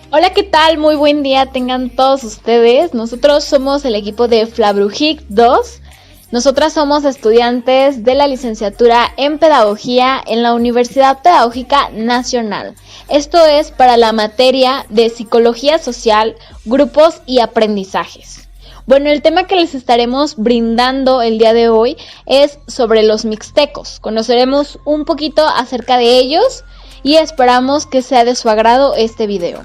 Hola, ¿qué tal? Muy buen día tengan todos ustedes. Nosotros somos el equipo de Flabrujik 2. Nosotras somos estudiantes de la licenciatura en Pedagogía en la Universidad Pedagógica Nacional. Esto es para la materia de Psicología Social, Grupos y Aprendizajes. Bueno, el tema que les estaremos brindando el día de hoy es sobre los mixtecos. Conoceremos un poquito acerca de ellos y esperamos que sea de su agrado este video.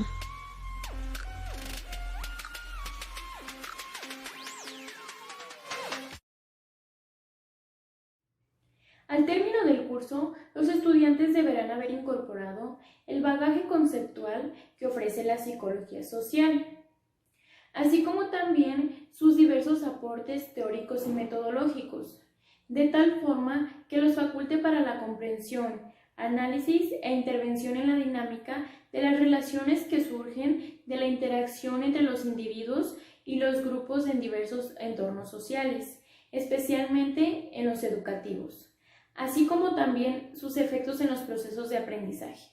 Al término del curso, los estudiantes deberán haber incorporado el bagaje conceptual que ofrece la psicología social, así como también sus diversos aportes teóricos y metodológicos, de tal forma que los faculte para la comprensión, análisis e intervención en la dinámica de las relaciones que surgen de la interacción entre los individuos y los grupos en diversos entornos sociales, especialmente en los educativos, así como también sus efectos en los procesos de aprendizaje.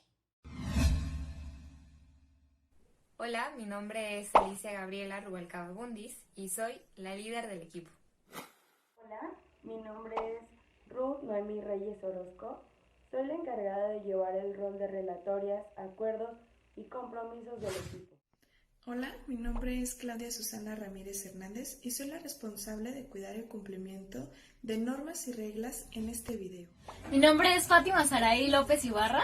Hola, mi nombre es Alicia Gabriela Rubalcaba Bundis y soy la líder del equipo. Hola, mi nombre es Ruth Noemí Reyes Orozco. Soy la encargada de llevar el rol de relatorias, acuerdos y compromisos del equipo. Hola, mi nombre es Claudia Susana Ramírez Hernández y soy la responsable de cuidar el cumplimiento de normas y reglas en este video. Mi nombre es Fátima Saraí López Ibarra.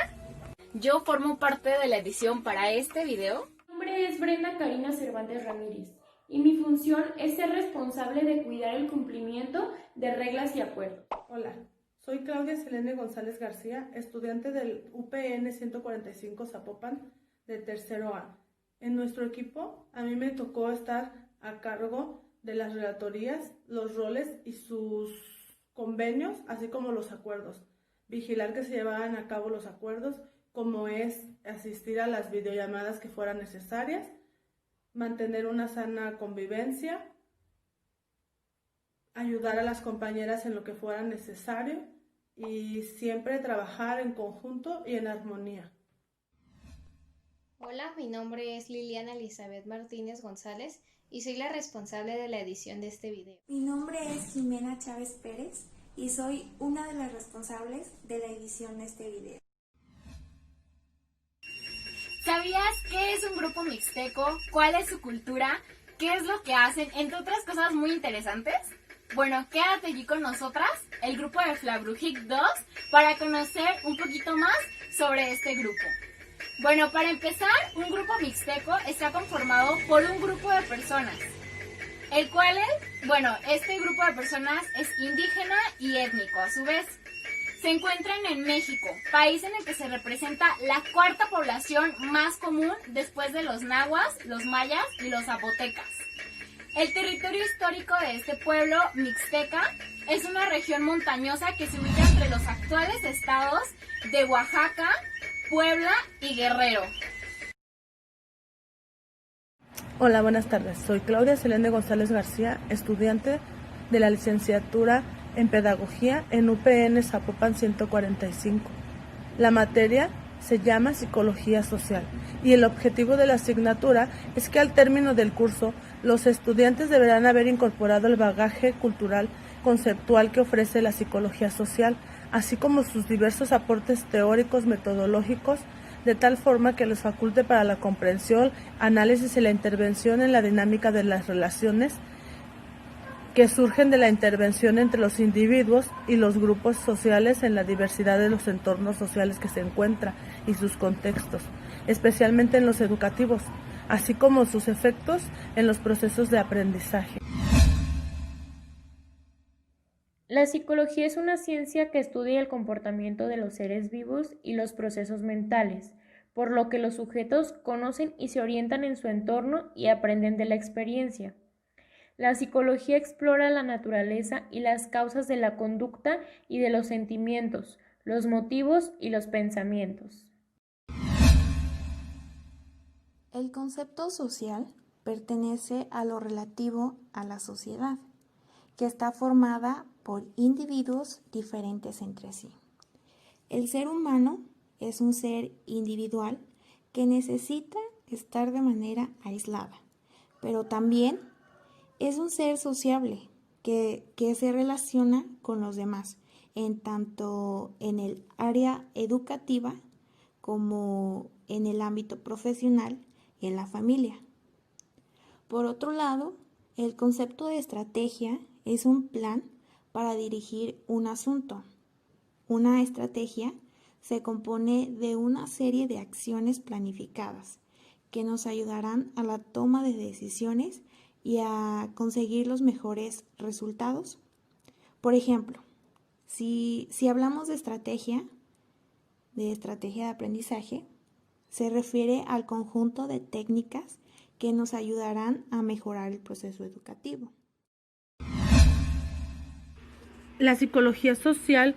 Yo formo parte de la edición para este video. Mi nombre es Brenda Karina Cervantes Ramírez y mi función es ser responsable de cuidar el cumplimiento de reglas y acuerdos. Hola, soy Claudia Selene González García, estudiante del UPN 145 Zapopan de tercero A. En nuestro equipo, a mí me tocó estar a cargo de las relatorías, los roles y sus convenios, así como los acuerdos. Vigilar que se llevaran a cabo los acuerdos, como es asistir a las videollamadas que fueran necesarias, mantener una sana convivencia, ayudar a las compañeras en lo que fuera necesario y siempre trabajar en conjunto y en armonía. Hola, mi nombre es Liliana Elizabeth Martínez González y soy la responsable de la edición de este video. Mi nombre es Jimena Chávez Pérez y soy una de las responsables de la edición de este video. ¿Sabías qué es un grupo mixteco? ¿Cuál es su cultura? ¿Qué es lo que hacen? Entre otras cosas muy interesantes. Bueno, quédate allí con nosotras, el grupo de Flabrujik 2, para conocer un poquito más sobre este grupo. Bueno, para empezar, un grupo mixteco está conformado por un grupo de personas, el cual este grupo de personas es indígena y étnico a su vez. Se encuentran en México, país en el que se representa la cuarta población más común después de los nahuas, los mayas y los zapotecas. El territorio histórico de este pueblo mixteca es una región montañosa que se ubica entre los actuales estados de Oaxaca, Puebla y Guerrero. Hola, buenas tardes. Soy Claudia Selene González García, estudiante de la licenciatura en Pedagogía en UPN Zapopan 145. La materia se llama Psicología Social y el objetivo de la asignatura es que al término del curso los estudiantes deberán haber incorporado el bagaje cultural conceptual que ofrece la psicología social, así como sus diversos aportes teóricos, metodológicos, de tal forma que les faculte para la comprensión, análisis y la intervención en la dinámica de las relaciones que surgen de la intervención entre los individuos y los grupos sociales en la diversidad de los entornos sociales que se encuentran y sus contextos, especialmente en los educativos, así como sus efectos en los procesos de aprendizaje. La psicología es una ciencia que estudia el comportamiento de los seres vivos y los procesos mentales, por lo que los sujetos conocen y se orientan en su entorno y aprenden de la experiencia. La psicología explora la naturaleza y las causas de la conducta y de los sentimientos, los motivos y los pensamientos. El concepto social pertenece a lo relativo a la sociedad, que está formada por individuos diferentes entre sí. El ser humano es un ser individual que necesita estar de manera aislada, pero también es un ser sociable que se relaciona con los demás, en tanto en el área educativa como en el ámbito profesional y en la familia. Por otro lado, el concepto de estrategia es un plan para dirigir un asunto. Una estrategia se compone de una serie de acciones planificadas que nos ayudarán a la toma de decisiones y a conseguir los mejores resultados. Por ejemplo, si hablamos de estrategia de aprendizaje, se refiere al conjunto de técnicas que nos ayudarán a mejorar el proceso educativo. La psicología social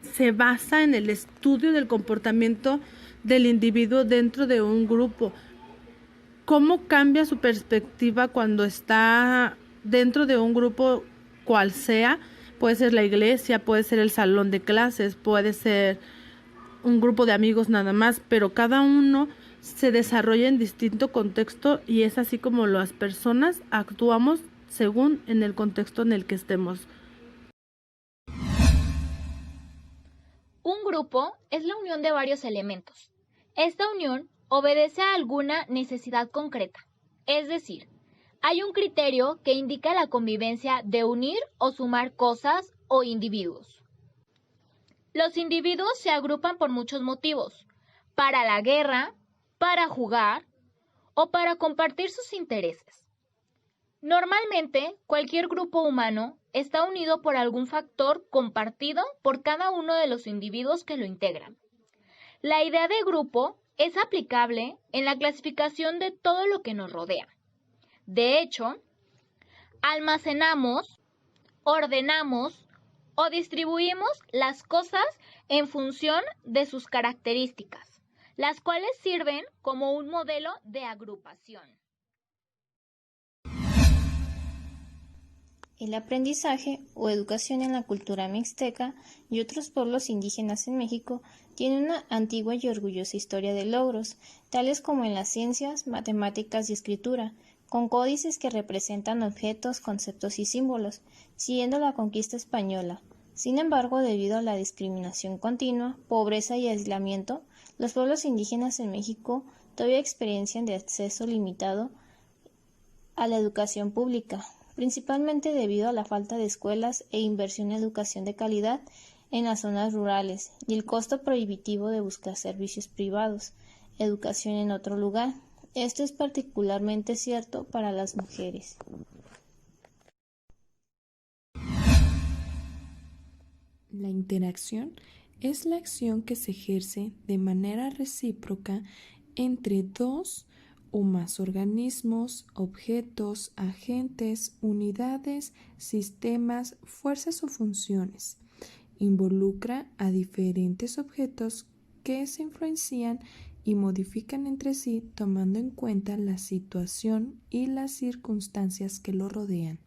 se basa en el estudio del comportamiento del individuo dentro de un grupo. ¿Cómo cambia su perspectiva cuando está dentro de un grupo cual sea? Puede ser la iglesia, puede ser el salón de clases, puede ser un grupo de amigos nada más, pero cada uno se desarrolla en distinto contexto y es así como las personas actuamos según en el contexto en el que estemos. Un grupo es la unión de varios elementos. Esta unión obedece a alguna necesidad concreta, es decir, hay un criterio que indica la convivencia de unir o sumar cosas o individuos. Los individuos se agrupan por muchos motivos, para la guerra, para jugar o para compartir sus intereses. Normalmente, cualquier grupo humano está unido por algún factor compartido por cada uno de los individuos que lo integran. La idea de grupo es aplicable en la clasificación de todo lo que nos rodea. De hecho, almacenamos, ordenamos o distribuimos las cosas en función de sus características, las cuales sirven como un modelo de agrupación. El aprendizaje o educación en la cultura mixteca y otros pueblos indígenas en México tiene una antigua y orgullosa historia de logros, tales como en las ciencias, matemáticas y escritura, con códices que representan objetos, conceptos y símbolos, siguiendo la conquista española. Sin embargo, debido a la discriminación continua, pobreza y aislamiento, los pueblos indígenas en México todavía experiencian de acceso limitado a la educación pública, principalmente debido a la falta de escuelas e inversión en educación de calidad en las zonas rurales y el costo prohibitivo de buscar servicios privados, educación en otro lugar. Esto es particularmente cierto para las mujeres. La interacción es la acción que se ejerce de manera recíproca entre dos o más organismos, objetos, agentes, unidades, sistemas, fuerzas o funciones. Involucra a diferentes objetos que se influencian y modifican entre sí tomando en cuenta la situación y las circunstancias que lo rodean.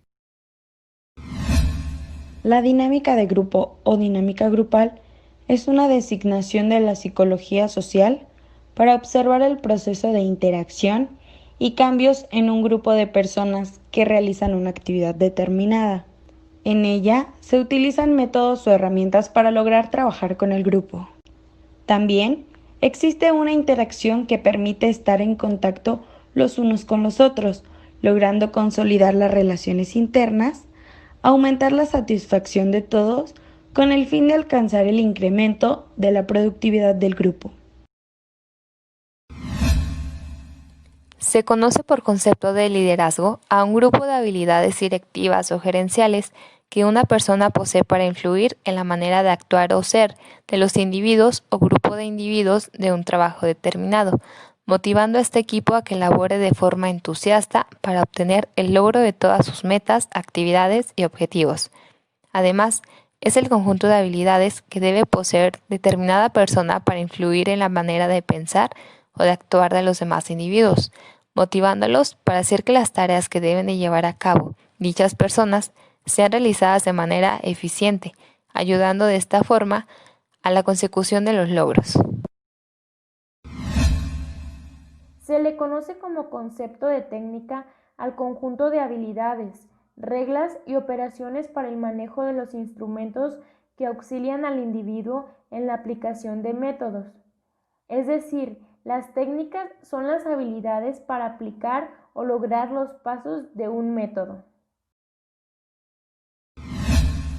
La dinámica de grupo o dinámica grupal es una designación de la psicología social para observar el proceso de interacción y cambios en un grupo de personas que realizan una actividad determinada. En ella se utilizan métodos o herramientas para lograr trabajar con el grupo. También existe una interacción que permite estar en contacto los unos con los otros, logrando consolidar las relaciones internas, aumentar la satisfacción de todos con el fin de alcanzar el incremento de la productividad del grupo. Se conoce por concepto de liderazgo a un grupo de habilidades directivas o gerenciales que una persona posee para influir en la manera de actuar o ser de los individuos o grupo de individuos de un trabajo determinado, motivando a este equipo a que labore de forma entusiasta para obtener el logro de todas sus metas, actividades y objetivos. Además, es el conjunto de habilidades que debe poseer determinada persona para influir en la manera de pensar o de actuar de los demás individuos, motivándolos para hacer que las tareas que deben de llevar a cabo dichas personas sean realizadas de manera eficiente, ayudando de esta forma a la consecución de los logros. Se le conoce como concepto de técnica al conjunto de habilidades, reglas y operaciones para el manejo de los instrumentos que auxilian al individuo en la aplicación de métodos. Es decir, las técnicas son las habilidades para aplicar o lograr los pasos de un método.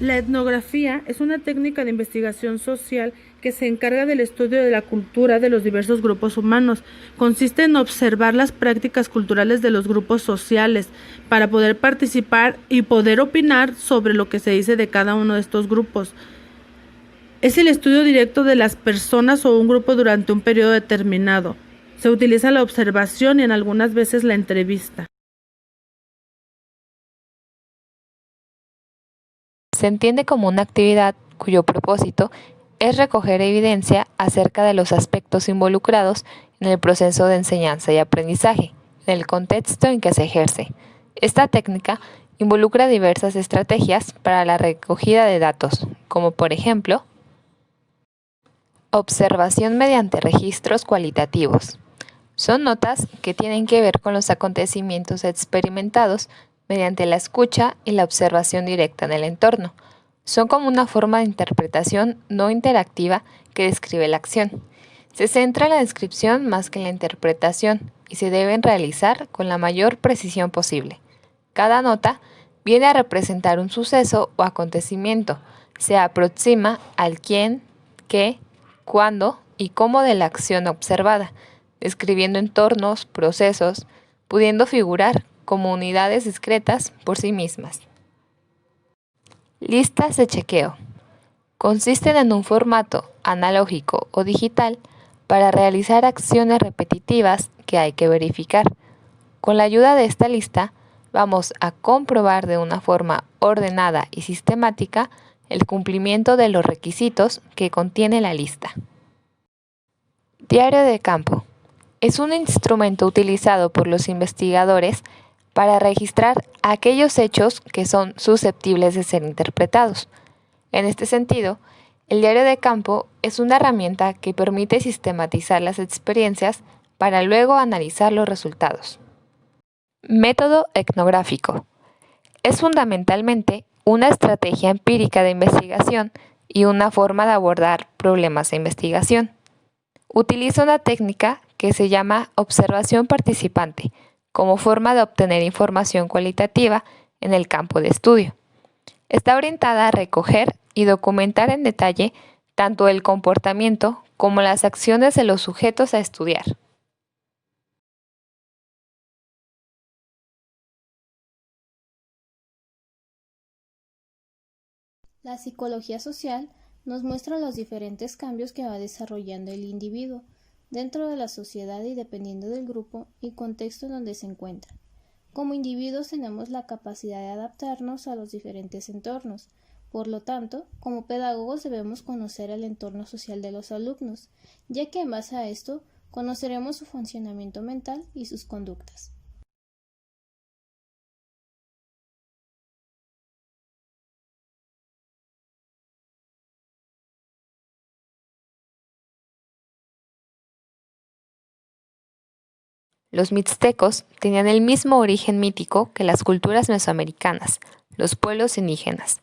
La etnografía es una técnica de investigación social que se encarga del estudio de la cultura de los diversos grupos humanos. Consiste en observar las prácticas culturales de los grupos sociales para poder participar y poder opinar sobre lo que se dice de cada uno de estos grupos. Es el estudio directo de las personas o un grupo durante un periodo determinado. Se utiliza la observación y en algunas veces la entrevista. Se entiende como una actividad cuyo propósito es recoger evidencia acerca de los aspectos involucrados en el proceso de enseñanza y aprendizaje, en el contexto en que se ejerce. Esta técnica involucra diversas estrategias para la recogida de datos, como por ejemplo, observación mediante registros cualitativos. Son notas que tienen que ver con los acontecimientos experimentados mediante la escucha y la observación directa en el entorno. Son como una forma de interpretación no interactiva que describe la acción. Se centra en la descripción más que en la interpretación y se deben realizar con la mayor precisión posible. Cada nota viene a representar un suceso o acontecimiento. Se aproxima al quién, qué, cuándo y cómo de la acción observada, describiendo entornos, procesos, pudiendo figurar como unidades discretas por sí mismas. Listas de chequeo. Consisten en un formato analógico o digital para realizar acciones repetitivas que hay que verificar. Con la ayuda de esta lista, vamos a comprobar de una forma ordenada y sistemática el cumplimiento de los requisitos que contiene la lista. Diario de campo. Es un instrumento utilizado por los investigadores para registrar aquellos hechos que son susceptibles de ser interpretados. En este sentido, el diario de campo es una herramienta que permite sistematizar las experiencias para luego analizar los resultados. Método etnográfico. Es fundamentalmente una estrategia empírica de investigación y una forma de abordar problemas de investigación. Utiliza una técnica que se llama observación participante, como forma de obtener información cualitativa en el campo de estudio. Está orientada a recoger y documentar en detalle tanto el comportamiento como las acciones de los sujetos a estudiar. La psicología social nos muestra los diferentes cambios que va desarrollando el individuo dentro de la sociedad y dependiendo del grupo y contexto en donde se encuentra. Como individuos tenemos la capacidad de adaptarnos a los diferentes entornos. Por lo tanto, como pedagogos debemos conocer el entorno social de los alumnos, ya que en base a esto conoceremos su funcionamiento mental y sus conductas. Los mixtecos tenían el mismo origen mítico que las culturas mesoamericanas, los pueblos indígenas.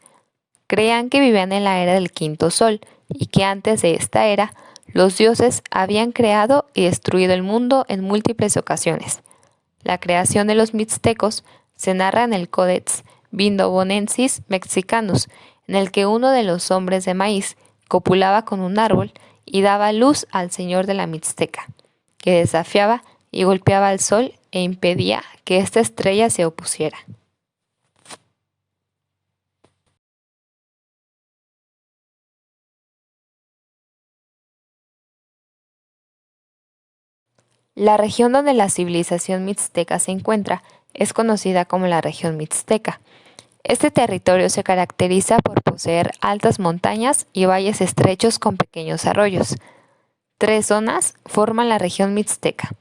Creían que vivían en la era del quinto sol y que antes de esta era, los dioses habían creado y destruido el mundo en múltiples ocasiones. La creación de los mixtecos se narra en el Codex Vindobonensis Mexicanus, en el que uno de los hombres de maíz copulaba con un árbol y daba luz al señor de la Mixteca, que desafiaba y golpeaba al sol e impedía que esta estrella se opusiera. La región donde la civilización mixteca se encuentra es conocida como la región mixteca. Este territorio se caracteriza por poseer altas montañas y valles estrechos con pequeños arroyos. 3 zonas forman la región mixteca.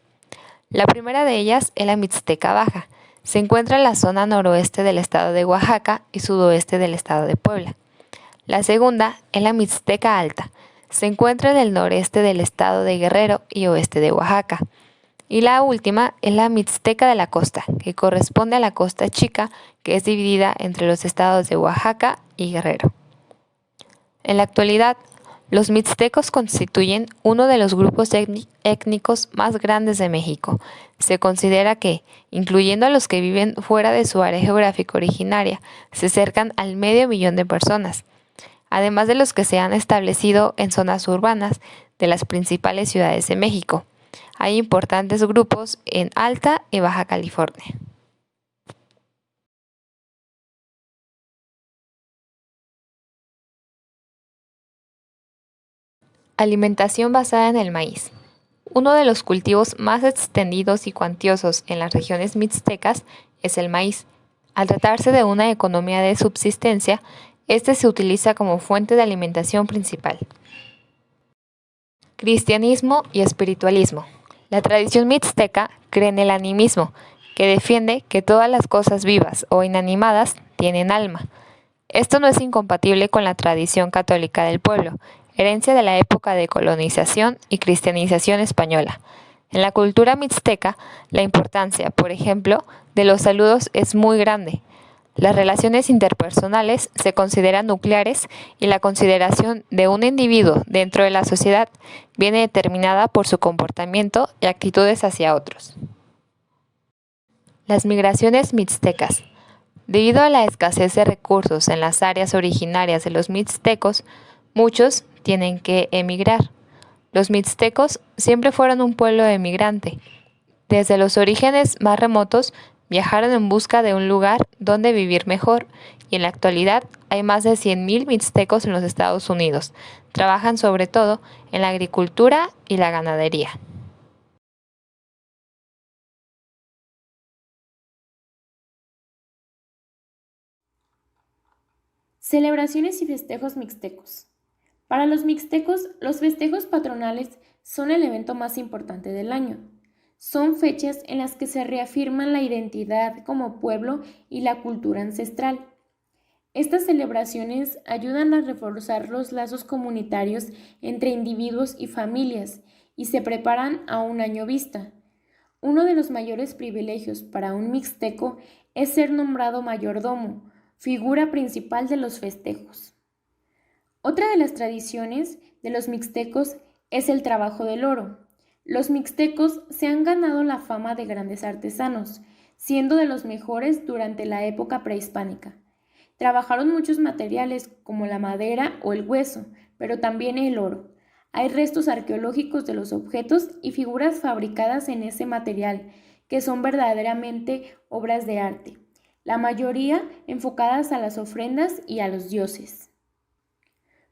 La primera de ellas es la Mixteca Baja. Se encuentra en la zona noroeste del estado de Oaxaca y sudoeste del estado de Puebla. La segunda es la Mixteca Alta. Se encuentra en el noreste del estado de Guerrero y oeste de Oaxaca. Y la última es la Mixteca de la Costa, que corresponde a la Costa Chica, que es dividida entre los estados de Oaxaca y Guerrero. En la actualidad, los mixtecos constituyen uno de los grupos étnicos más grandes de México. Se considera que, incluyendo a los que viven fuera de su área geográfica originaria, se acercan al 500,000 de personas, además de los que se han establecido en zonas urbanas de las principales ciudades de México. Hay importantes grupos en Alta y Baja California. Alimentación basada en el maíz. Uno de los cultivos más extendidos y cuantiosos en las regiones mixtecas es el maíz. Al tratarse de una economía de subsistencia, este se utiliza como fuente de alimentación principal. Cristianismo y espiritualismo. La tradición mixteca cree en el animismo, que defiende que todas las cosas vivas o inanimadas tienen alma. Esto no es incompatible con la tradición católica del pueblo, herencia de la época de colonización y cristianización española. En la cultura mixteca, la importancia, por ejemplo, de los saludos es muy grande. Las relaciones interpersonales se consideran nucleares y la consideración de un individuo dentro de la sociedad viene determinada por su comportamiento y actitudes hacia otros. Las migraciones mixtecas. Debido a la escasez de recursos en las áreas originarias de los mixtecos, muchos tienen que emigrar. Los mixtecos siempre fueron un pueblo emigrante. Desde los orígenes más remotos viajaron en busca de un lugar donde vivir mejor y en la actualidad hay más de 100,000 mixtecos en los Estados Unidos. Trabajan sobre todo en la agricultura y la ganadería. Celebraciones y festejos mixtecos. Para los mixtecos, los festejos patronales son el evento más importante del año. Son fechas en las que se reafirman la identidad como pueblo y la cultura ancestral. Estas celebraciones ayudan a reforzar los lazos comunitarios entre individuos y familias y se preparan a un año vista. Uno de los mayores privilegios para un mixteco es ser nombrado mayordomo, figura principal de los festejos. Otra de las tradiciones de los mixtecos es el trabajo del oro. Los mixtecos se han ganado la fama de grandes artesanos, siendo de los mejores durante la época prehispánica. Trabajaron muchos materiales como la madera o el hueso, pero también el oro. Hay restos arqueológicos de los objetos y figuras fabricadas en ese material, que son verdaderamente obras de arte, la mayoría enfocadas a las ofrendas y a los dioses.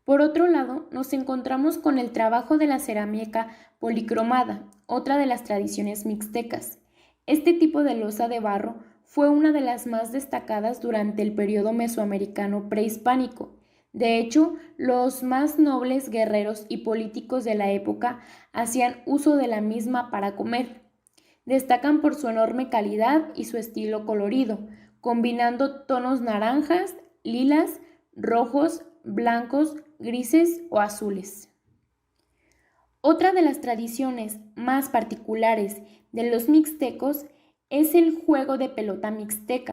Por otro lado, nos encontramos con el trabajo de la cerámica policromada, otra de las tradiciones mixtecas. Este tipo de loza de barro fue una de las más destacadas durante el periodo mesoamericano prehispánico. De hecho, los más nobles guerreros y políticos de la época hacían uso de la misma para comer. Destacan por su enorme calidad y su estilo colorido, combinando tonos naranjas, lilas, rojos, blancos, grises o azules. Otra de las tradiciones más particulares de los mixtecos es el juego de pelota mixteca.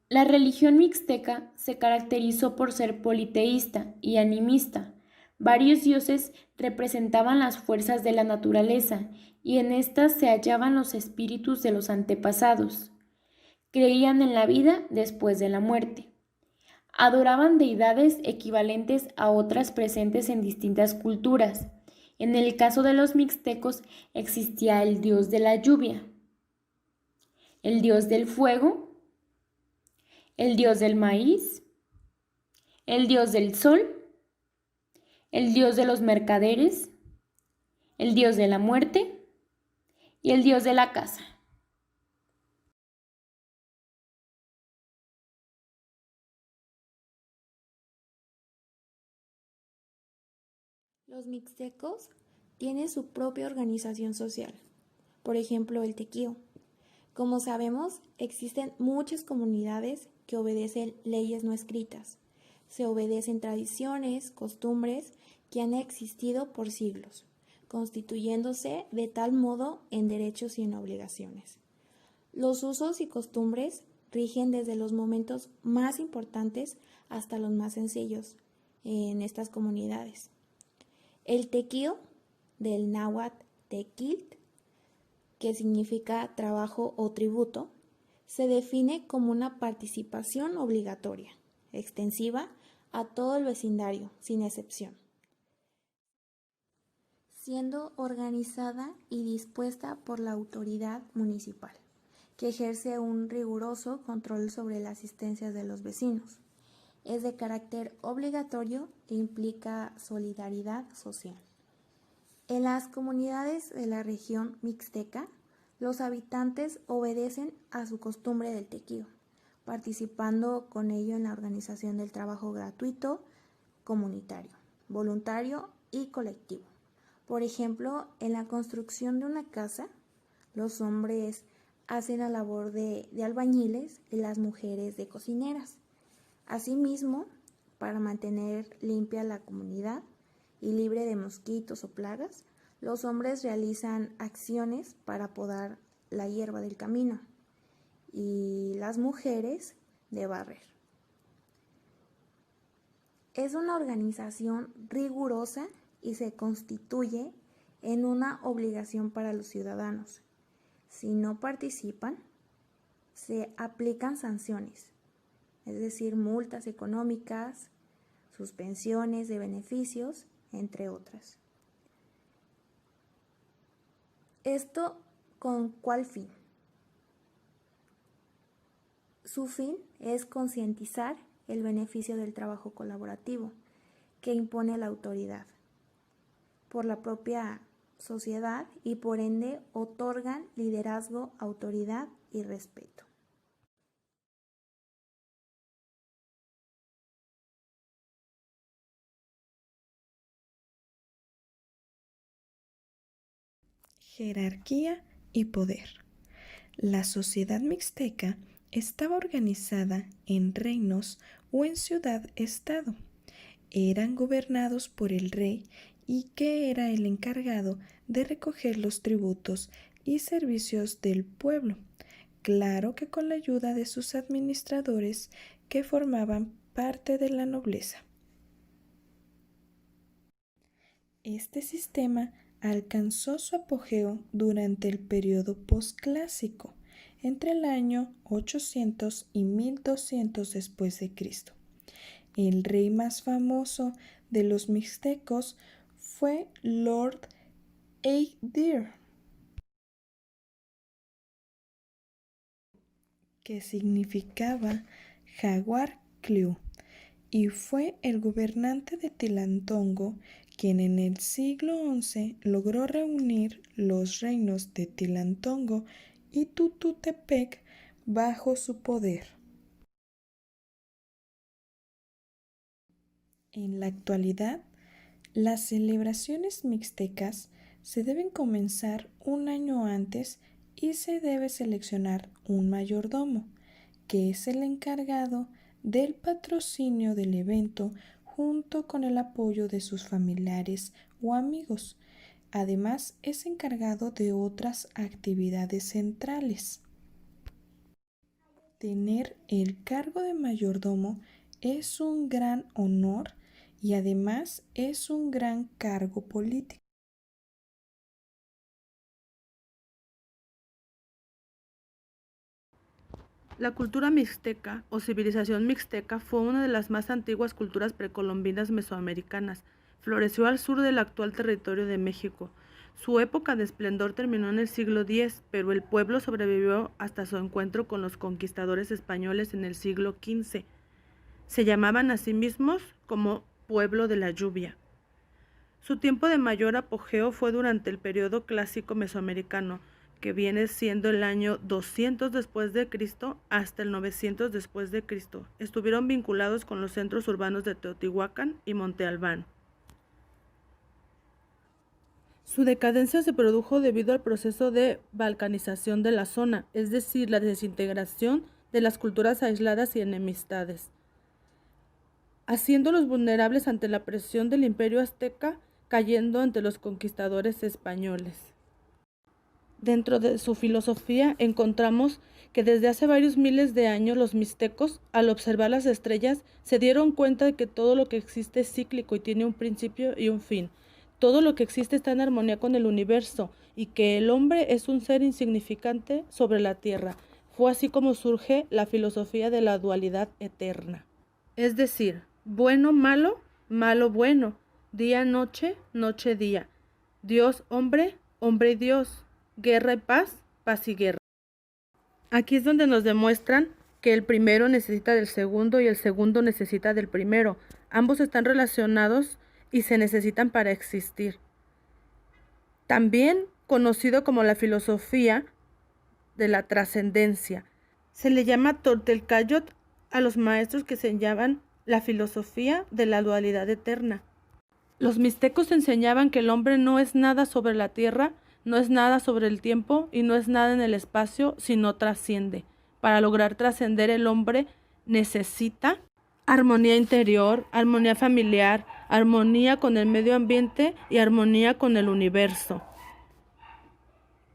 La religión mixteca se caracterizó por ser politeísta y animista. Varios dioses representaban las fuerzas de la naturaleza y en estas se hallaban los espíritus de los antepasados. Creían en la vida después de la muerte. Adoraban deidades equivalentes a otras presentes en distintas culturas. En el caso de los mixtecos existía el dios de la lluvia, el dios del fuego, el dios del maíz, el dios del sol, el dios de los mercaderes, el dios de la muerte y el dios de la casa. Los mixtecos tienen su propia organización social, por ejemplo el tequio. Como sabemos, existen muchas comunidades que obedecen leyes no escritas. Se obedecen tradiciones, costumbres que han existido por siglos, constituyéndose de tal modo en derechos y en obligaciones. Los usos y costumbres rigen desde los momentos más importantes hasta los más sencillos en estas comunidades. El tequio, del náhuatl tequilt, que significa trabajo o tributo, se define como una participación obligatoria, extensiva a todo el vecindario, sin excepción, siendo organizada y dispuesta por la autoridad municipal, que ejerce un riguroso control sobre la asistencia de los vecinos. Es de carácter obligatorio e implica solidaridad social. En las comunidades de la región mixteca, los habitantes obedecen a su costumbre del tequio, participando con ello en la organización del trabajo gratuito, comunitario, voluntario y colectivo. Por ejemplo, en la construcción de una casa, los hombres hacen la labor de albañiles y las mujeres de cocineras. Asimismo, para mantener limpia la comunidad y libre de mosquitos o plagas, los hombres realizan acciones para podar la hierba del camino y las mujeres de barrer. Es una organización rigurosa y se constituye en una obligación para los ciudadanos. Si no participan, se aplican sanciones, es decir, multas económicas, suspensiones de beneficios, entre otras. ¿Esto con cuál fin? Su fin es concientizar el beneficio del trabajo colaborativo que impone la autoridad por la propia sociedad y por ende otorgan liderazgo, autoridad y respeto. Jerarquía y poder. La sociedad mixteca estaba organizada en reinos o en ciudad-estado. Eran gobernados por el rey y que era el encargado de recoger los tributos y servicios del pueblo, claro que con la ayuda de sus administradores que formaban parte de la nobleza. Este sistema alcanzó su apogeo durante el periodo posclásico, entre el año 800 y 1200 después de Cristo. El rey más famoso de los mixtecos fue Lord Eigdir, que significaba Jaguar Cliu, y fue el gobernante de Tilantongo quien en el siglo XI logró reunir los reinos de Tilantongo y Tututepec bajo su poder. En la actualidad, las celebraciones mixtecas se deben comenzar un año antes y se debe seleccionar un mayordomo, que es el encargado del patrocinio del evento junto con el apoyo de sus familiares o amigos. Además, es encargado de otras actividades centrales. Tener el cargo de mayordomo es un gran honor y además es un gran cargo político. La cultura mixteca o civilización mixteca fue una de las más antiguas culturas precolombinas mesoamericanas. Floreció al sur del actual territorio de México. Su época de esplendor terminó en el siglo X, pero el pueblo sobrevivió hasta su encuentro con los conquistadores españoles en el siglo XV. Se llamaban a sí mismos como pueblo de la lluvia. Su tiempo de mayor apogeo fue durante el periodo clásico mesoamericano, que viene siendo el año 200 después de Cristo hasta el 900 después de Cristo. Estuvieron vinculados con los centros urbanos de Teotihuacán y Monte Albán. Su decadencia se produjo debido al proceso de balcanización de la zona, es decir, la desintegración de las culturas aisladas y enemistades. haciéndolos vulnerables ante la presión del imperio azteca, cayendo ante los conquistadores españoles. Dentro de su filosofía encontramos que desde hace varios miles de años los mixtecos, al observar las estrellas, se dieron cuenta de que todo lo que existe es cíclico y tiene un principio y un fin. Todo lo que existe está en armonía con el universo y que el hombre es un ser insignificante sobre la tierra. Fue así como surge la filosofía de la dualidad eterna. Es decir, bueno, malo, malo, bueno, día, noche, noche, día, Dios, hombre, hombre y Dios, guerra y paz, paz y guerra. Aquí es donde nos demuestran que el primero necesita del segundo y el segundo necesita del primero. Ambos están relacionados y se necesitan para existir. También conocido como la filosofía de la trascendencia. Se le llama Totelcayot a los maestros que se llaman la filosofía de la dualidad eterna. Los mixtecos enseñaban que el hombre no es nada sobre la tierra, no es nada sobre el tiempo y no es nada en el espacio, sino trasciende. Para lograr trascender, el hombre necesita armonía interior, armonía familiar, armonía con el medio ambiente y armonía con el universo.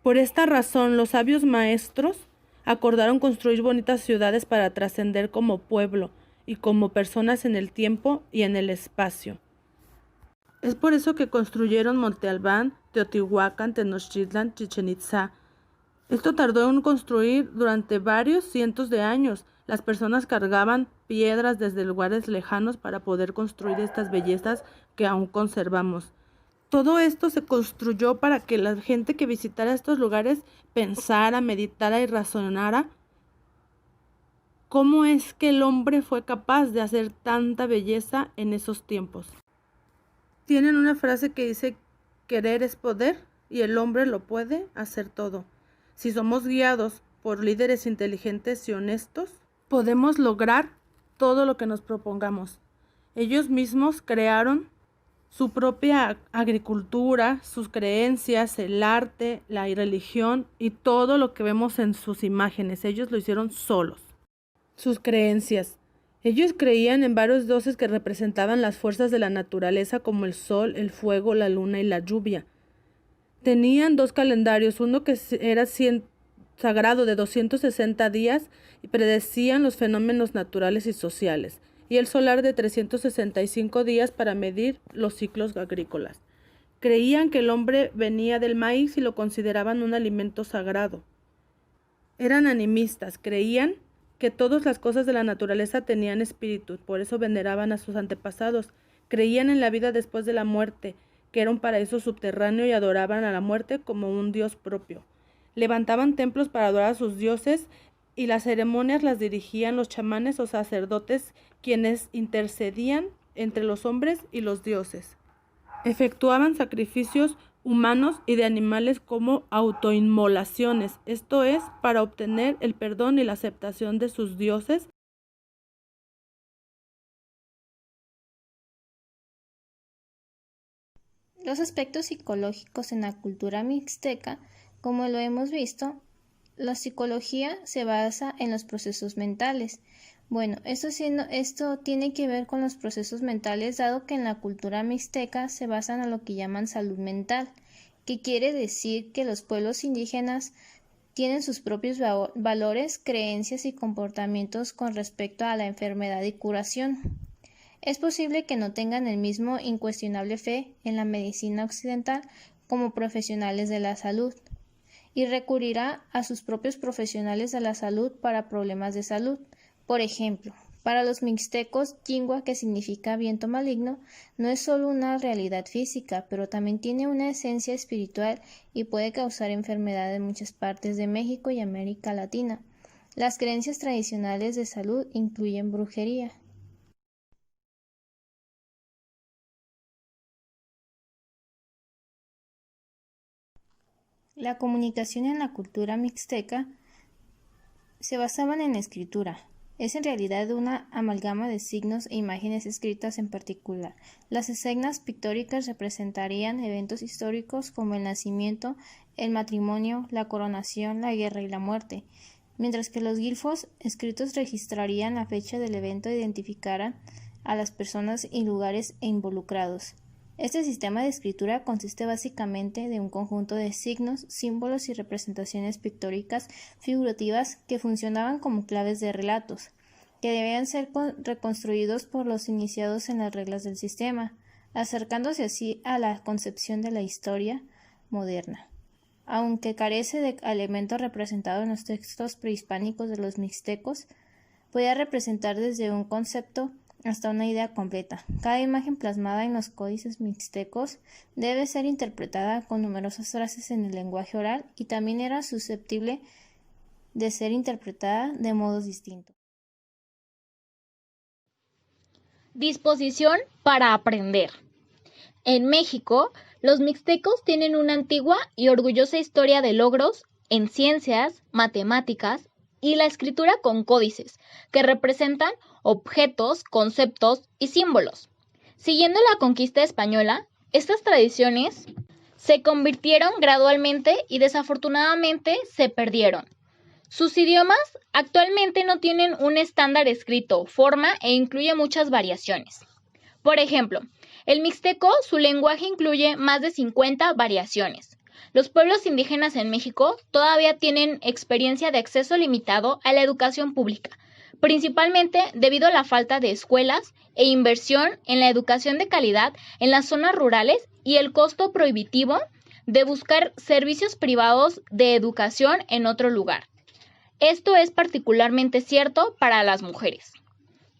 Por esta razón, los sabios maestros acordaron construir bonitas ciudades para trascender como pueblo y como personas en el tiempo y en el espacio. Es por eso que construyeron Monte Albán, Teotihuacán, Tenochtitlan, Chichén Itzá. Esto tardó en construir durante varios cientos de años. Las personas cargaban piedras desde lugares lejanos para poder construir estas bellezas que aún conservamos. Todo esto se construyó para que la gente que visitara estos lugares pensara, meditara y razonara cómo es que el hombre fue capaz de hacer tanta belleza en esos tiempos. Tienen una frase que dice: querer es poder y el hombre lo puede hacer todo. Si somos guiados por líderes inteligentes y honestos, podemos lograr todo lo que nos propongamos. Ellos mismos crearon su propia agricultura, sus creencias, el arte, la religión y todo lo que vemos en sus imágenes. Ellos lo hicieron solos. Sus creencias. Ellos creían en varios dioses que representaban las fuerzas de la naturaleza como el sol, el fuego, la luna y la lluvia. Tenían 2 calendarios, uno que era sagrado de 260 días y predecían los fenómenos naturales y sociales, y el solar de 365 días para medir los ciclos agrícolas. Creían que el hombre venía del maíz y lo consideraban un alimento sagrado. Eran animistas, creían que todas las cosas de la naturaleza tenían espíritu, por eso veneraban a sus antepasados. Creían en la vida después de la muerte, que era un paraíso subterráneo, y adoraban a la muerte como un dios propio. Levantaban templos para adorar a sus dioses y las ceremonias las dirigían los chamanes o sacerdotes, quienes intercedían entre los hombres y los dioses. Efectuaban sacrificios humanos y de animales como autoinmolaciones, esto es, para obtener el perdón y la aceptación de sus dioses. Los aspectos psicológicos en la cultura mixteca, como lo hemos visto, la psicología se basa en los procesos mentales. Bueno, esto tiene que ver con los procesos mentales, dado que en la cultura mixteca se basan en lo que llaman salud mental, que quiere decir que los pueblos indígenas tienen sus propios valores, creencias y comportamientos con respecto a la enfermedad y curación. Es posible que no tengan el mismo incuestionable fe en la medicina occidental como profesionales de la salud, y recurrirá a sus propios profesionales de la salud para problemas de salud. Por ejemplo, para los mixtecos, Yingua, que significa viento maligno, no es solo una realidad física, pero también tiene una esencia espiritual y puede causar enfermedad en muchas partes de México y América Latina. Las creencias tradicionales de salud incluyen brujería. La comunicación en la cultura mixteca se basaban en la escritura. Es en realidad una amalgama de signos e imágenes escritas en particular. Las escenas pictóricas representarían eventos históricos como el nacimiento, el matrimonio, la coronación, la guerra y la muerte, mientras que los glifos escritos registrarían la fecha del evento e identificaran a las personas y lugares involucrados. Este sistema de escritura consiste básicamente de un conjunto de signos, símbolos y representaciones pictóricas figurativas que funcionaban como claves de relatos, que debían ser reconstruidos por los iniciados en las reglas del sistema, acercándose así a la concepción de la historia moderna. Aunque carece de elementos representados en los textos prehispánicos de los mixtecos, podía representar desde un concepto hasta una idea completa. Cada imagen plasmada en los códices mixtecos debe ser interpretada con numerosas frases en el lenguaje oral y también era susceptible de ser interpretada de modos distintos. Disposición para aprender. En México, los mixtecos tienen una antigua y orgullosa historia de logros en ciencias, matemáticas y la escritura con códices, que representan objetos, conceptos y símbolos. Siguiendo la conquista española, estas tradiciones se convirtieron gradualmente y desafortunadamente se perdieron. Sus idiomas actualmente no tienen un estándar escrito, forma e incluye muchas variaciones. Por ejemplo, el mixteco, su lenguaje incluye más de 50 variaciones. Los pueblos indígenas en México todavía tienen experiencia de acceso limitado a la educación pública, principalmente debido a la falta de escuelas e inversión en la educación de calidad en las zonas rurales y el costo prohibitivo de buscar servicios privados de educación en otro lugar. Esto es particularmente cierto para las mujeres.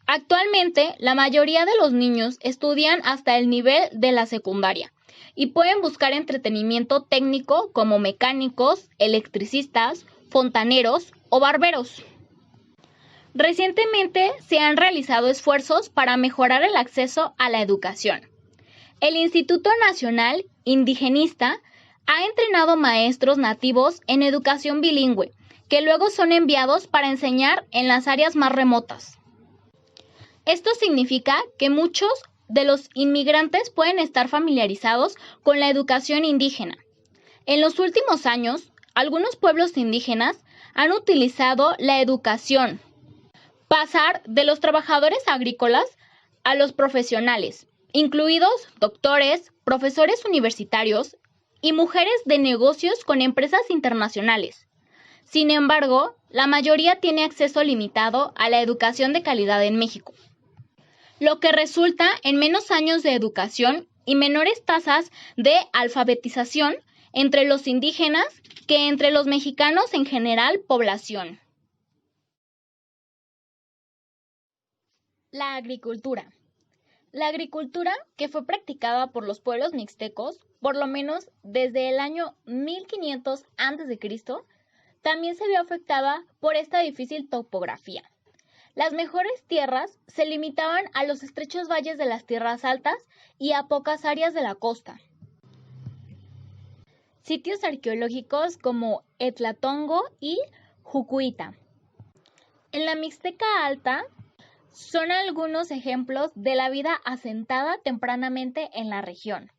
Actualmente, la mayoría de los niños estudian hasta el nivel de la secundaria y pueden buscar entretenimiento técnico como mecánicos, electricistas, fontaneros o barberos. Recientemente se han realizado esfuerzos para mejorar el acceso a la educación. El Instituto Nacional Indigenista ha entrenado maestros nativos en educación bilingüe, que luego son enviados para enseñar en las áreas más remotas. Esto significa que muchos de los inmigrantes pueden estar familiarizados con la educación indígena. En los últimos años, algunos pueblos indígenas han utilizado la educación, pasar de los trabajadores agrícolas a los profesionales, incluidos doctores, profesores universitarios y mujeres de negocios con empresas internacionales. Sin embargo, la mayoría tiene acceso limitado a la educación de calidad en México, lo que resulta en menos años de educación y menores tasas de alfabetización entre los indígenas que entre los mexicanos en general población. La agricultura. La agricultura, que fue practicada por los pueblos mixtecos, por lo menos desde el año 1500 a.C., también se vio afectada por esta difícil topografía. Las mejores tierras se limitaban a los estrechos valles de las tierras altas y a pocas áreas de la costa. Sitios arqueológicos como Etlatongo y Jucuita. En la Mixteca Alta son algunos ejemplos de la vida asentada tempranamente en la región.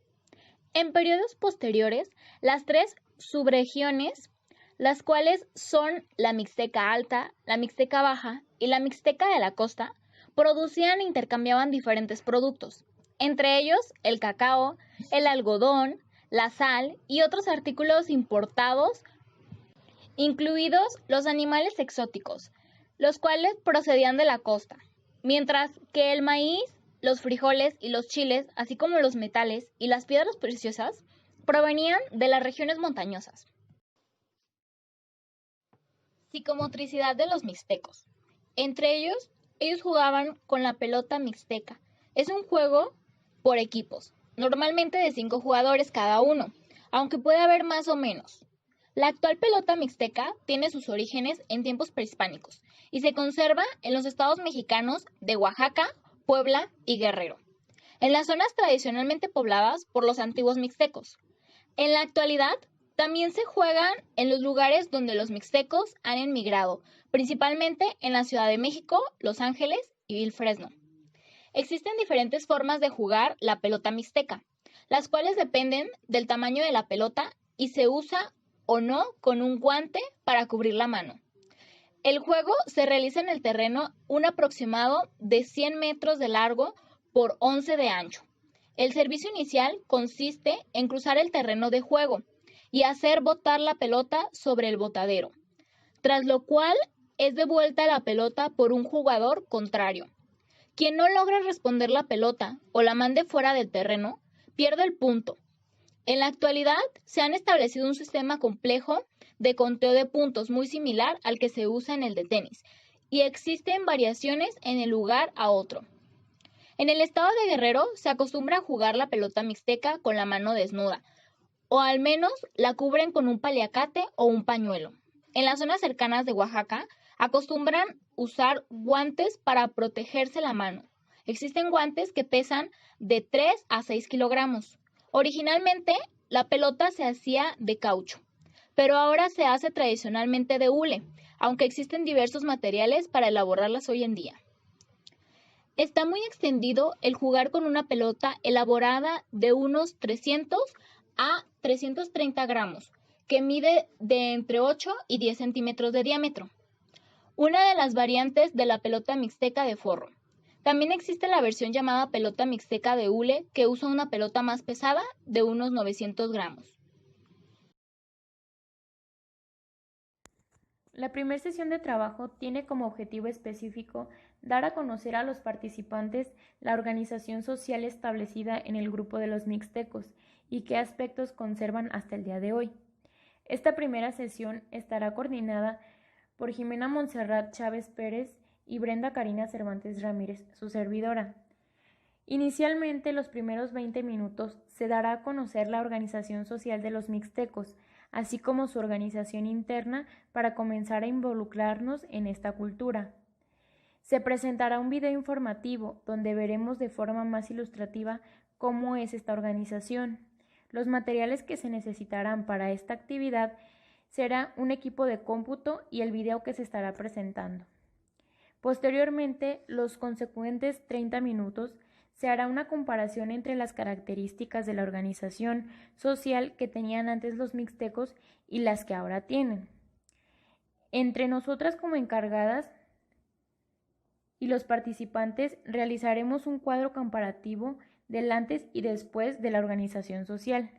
En periodos posteriores, las tres subregiones, las cuales son la Mixteca Alta, la Mixteca Baja y la Mixteca de la Costa, producían e intercambiaban diferentes productos, entre ellos el cacao, el algodón, la sal y otros artículos importados, incluidos los animales exóticos, los cuales procedían de la costa, mientras que el maíz, los frijoles y los chiles, así como los metales y las piedras preciosas, provenían de las regiones montañosas. Psicomotricidad de los mixtecos. Entre ellos jugaban con la pelota mixteca. Es un juego por equipos, normalmente de 5 jugadores cada uno, aunque puede haber más o menos. La actual pelota mixteca tiene sus orígenes en tiempos prehispánicos y se conserva en los estados mexicanos de Oaxaca, Puebla y Guerrero, en las zonas tradicionalmente pobladas por los antiguos mixtecos. En la actualidad, también se juegan en los lugares donde los mixtecos han emigrado, principalmente en la Ciudad de México, Los Ángeles y Fresno. Existen diferentes formas de jugar la pelota mixteca, las cuales dependen del tamaño de la pelota y se usa o no con un guante para cubrir la mano. El juego se realiza en el terreno un aproximado de 100 metros de largo por 11 de ancho. El servicio inicial consiste en cruzar el terreno de juego y hacer botar la pelota sobre el botadero, tras lo cual es devuelta la pelota por un jugador contrario. Quien no logra responder la pelota o la mande fuera del terreno, pierde el punto. En la actualidad se han establecido un sistema complejo de conteo de puntos muy similar al que se usa en el de tenis, y existen variaciones en el lugar a otro. En el estado de Guerrero se acostumbra a jugar la pelota mixteca con la mano desnuda, o al menos la cubren con un paliacate o un pañuelo. En las zonas cercanas de Oaxaca acostumbran usar guantes para protegerse la mano. Existen guantes que pesan de 3 a 6 kilogramos. Originalmente, la pelota se hacía de caucho, pero ahora se hace tradicionalmente de hule, aunque existen diversos materiales para elaborarlas hoy en día. Está muy extendido el jugar con una pelota elaborada de unos 300 a 330 gramos, que mide de entre 8 y 10 centímetros de diámetro. Una de las variantes de la pelota mixteca de forro. También existe la versión llamada pelota mixteca de hule, que usa una pelota más pesada de unos 900 gramos. La primera sesión de trabajo tiene como objetivo específico dar a conocer a los participantes la organización social establecida en el grupo de los mixtecos y qué aspectos conservan hasta el día de hoy. Esta primera sesión estará coordinada por Jimena Montserrat Chávez Pérez y Brenda Karina Cervantes Ramírez, su servidora. Inicialmente, los primeros 20 minutos se dará a conocer la organización social de los mixtecos, así como su organización interna para comenzar a involucrarnos en esta cultura. Se presentará un video informativo donde veremos de forma más ilustrativa cómo es esta organización. Los materiales que se necesitarán para esta actividad será un equipo de cómputo y el video que se estará presentando. Posteriormente, los consecuentes 30 minutos se hará una comparación entre las características de la organización social que tenían antes los mixtecos y las que ahora tienen. Entre nosotras como encargadas y los participantes realizaremos un cuadro comparativo del antes y después de la organización social,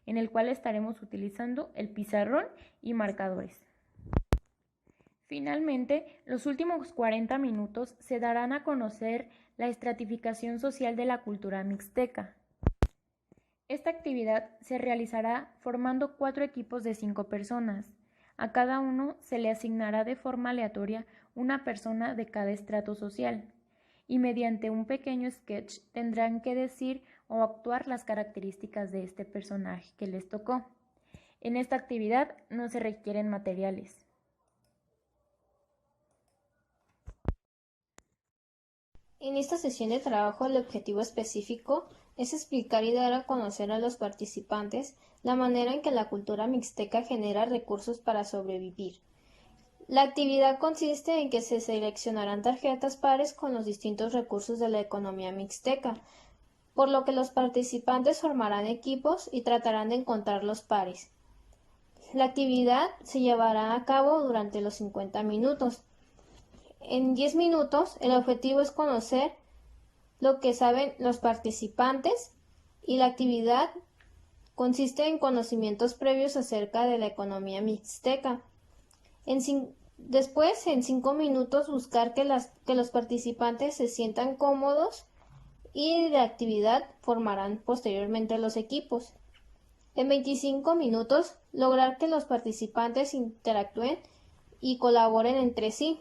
en el cual estaremos utilizando el pizarrón y marcadores. Finalmente, los últimos 40 minutos se darán a conocer la estratificación social de la cultura mixteca. Esta actividad se realizará formando 4 equipos de 5 personas. A cada uno se le asignará de forma aleatoria una persona de cada estrato social, y mediante un pequeño sketch tendrán que decir o actuar las características de este personaje que les tocó. En esta actividad no se requieren materiales. En esta sesión de trabajo, el objetivo específico es explicar y dar a conocer a los participantes la manera en que la cultura mixteca genera recursos para sobrevivir. La actividad consiste en que se seleccionarán tarjetas pares con los distintos recursos de la economía mixteca, por lo que los participantes formarán equipos y tratarán de encontrar los pares. La actividad se llevará a cabo durante los 50 minutos. En 10 minutos, el objetivo es conocer lo que saben los participantes y la actividad consiste en conocimientos previos acerca de la economía mixteca. Después, en 5 minutos, buscar que los participantes se sientan cómodos y de actividad formarán posteriormente los equipos. En 25 minutos, lograr que los participantes interactúen y colaboren entre sí.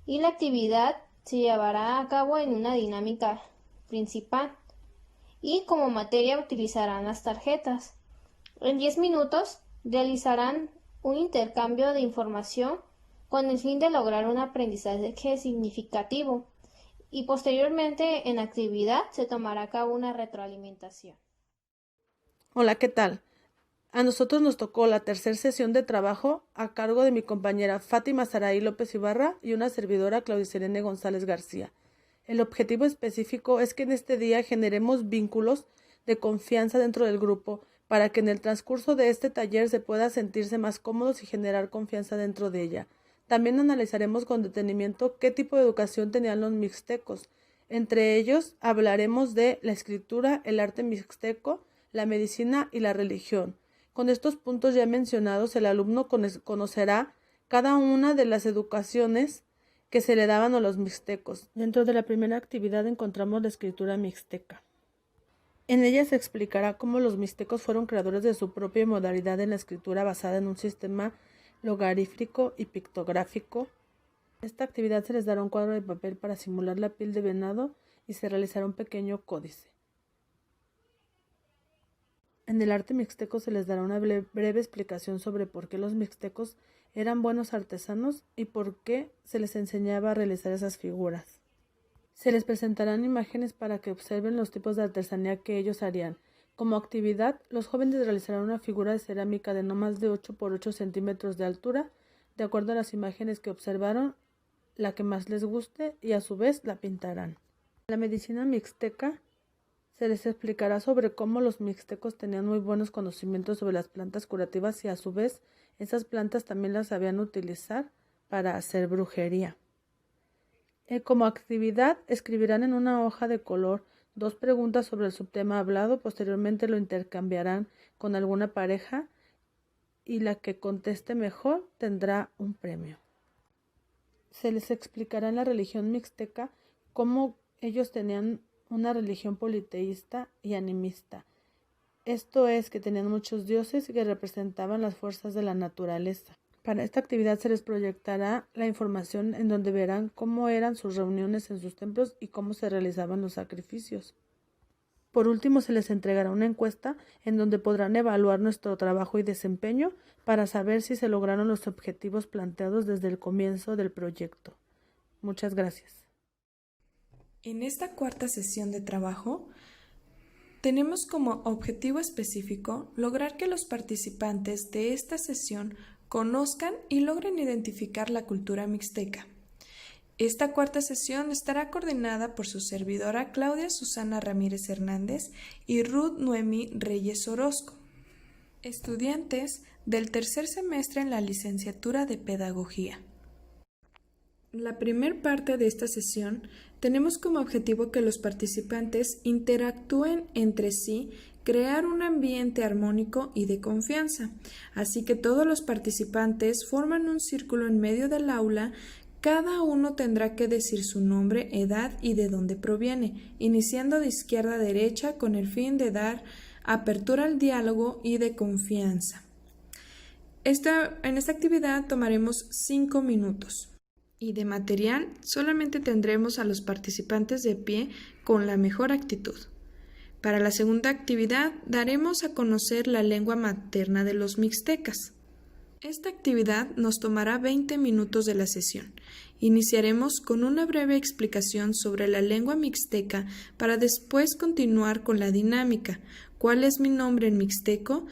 Y la actividad se llevará a cabo en una dinámica principal y como materia utilizarán las tarjetas. En 10 minutos realizarán un intercambio de información con el fin de lograr un aprendizaje significativo y posteriormente en actividad se tomará a cabo una retroalimentación. Hola, ¿qué tal? A nosotros nos tocó la tercera sesión de trabajo a cargo de mi compañera Fátima Saraí López Ibarra y una servidora Claudia Selene González García. El objetivo específico es que en este día generemos vínculos de confianza dentro del grupo para que en el transcurso de este taller se pueda sentirse más cómodos y generar confianza dentro de ella. También analizaremos con detenimiento qué tipo de educación tenían los mixtecos. Entre ellos hablaremos de la escritura, el arte mixteco, la medicina y la religión. Con estos puntos ya mencionados, el alumno conocerá cada una de las educaciones que se le daban a los mixtecos. Dentro de la primera actividad encontramos la escritura mixteca. En ella se explicará cómo los mixtecos fueron creadores de su propia modalidad en la escritura basada en un sistema logarítmico y pictográfico. En esta actividad se les dará un cuadro de papel para simular la piel de venado y se realizará un pequeño códice. En el arte mixteco se les dará una breve explicación sobre por qué los mixtecos eran buenos artesanos y por qué se les enseñaba a realizar esas figuras. Se les presentarán imágenes para que observen los tipos de artesanía que ellos harían. Como actividad, los jóvenes realizarán una figura de cerámica de no más de 8 por 8 centímetros de altura, de acuerdo a las imágenes que observaron, la que más les guste, y a su vez la pintarán. En la medicina mixteca se les explicará sobre cómo los mixtecos tenían muy buenos conocimientos sobre las plantas curativas y a su vez esas plantas también las sabían utilizar para hacer brujería. Como actividad, escribirán en una hoja de color 2 preguntas sobre el subtema hablado, posteriormente lo intercambiarán con alguna pareja y la que conteste mejor tendrá un premio. Se les explicará en la religión mixteca cómo ellos tenían una religión politeísta y animista. Esto es, que tenían muchos dioses que representaban las fuerzas de la naturaleza. Para esta actividad se les proyectará la información en donde verán cómo eran sus reuniones en sus templos y cómo se realizaban los sacrificios. Por último, se les entregará una encuesta en donde podrán evaluar nuestro trabajo y desempeño para saber si se lograron los objetivos planteados desde el comienzo del proyecto. Muchas gracias. En esta cuarta sesión de trabajo, tenemos como objetivo específico lograr que los participantes de esta sesión conozcan y logren identificar la cultura mixteca. Esta cuarta sesión estará coordinada por su servidora Claudia Susana Ramírez Hernández y Ruth Noemí Reyes Orozco, estudiantes del tercer semestre en la licenciatura de Pedagogía. La primer parte de esta sesión tenemos como objetivo que los participantes interactúen entre sí, crear un ambiente armónico y de confianza. Así que todos los participantes forman un círculo en medio del aula. Cada uno tendrá que decir su nombre, edad y de dónde proviene, iniciando de izquierda a derecha con el fin de dar apertura al diálogo y de confianza. En esta actividad tomaremos 5 minutos. Y de material solamente tendremos a los participantes de pie con la mejor actitud. Para la segunda actividad daremos a conocer la lengua materna de los mixtecas. Esta actividad nos tomará 20 minutos de la sesión. Iniciaremos con una breve explicación sobre la lengua mixteca para después continuar con la dinámica, ¿cuál es mi nombre en mixteco?,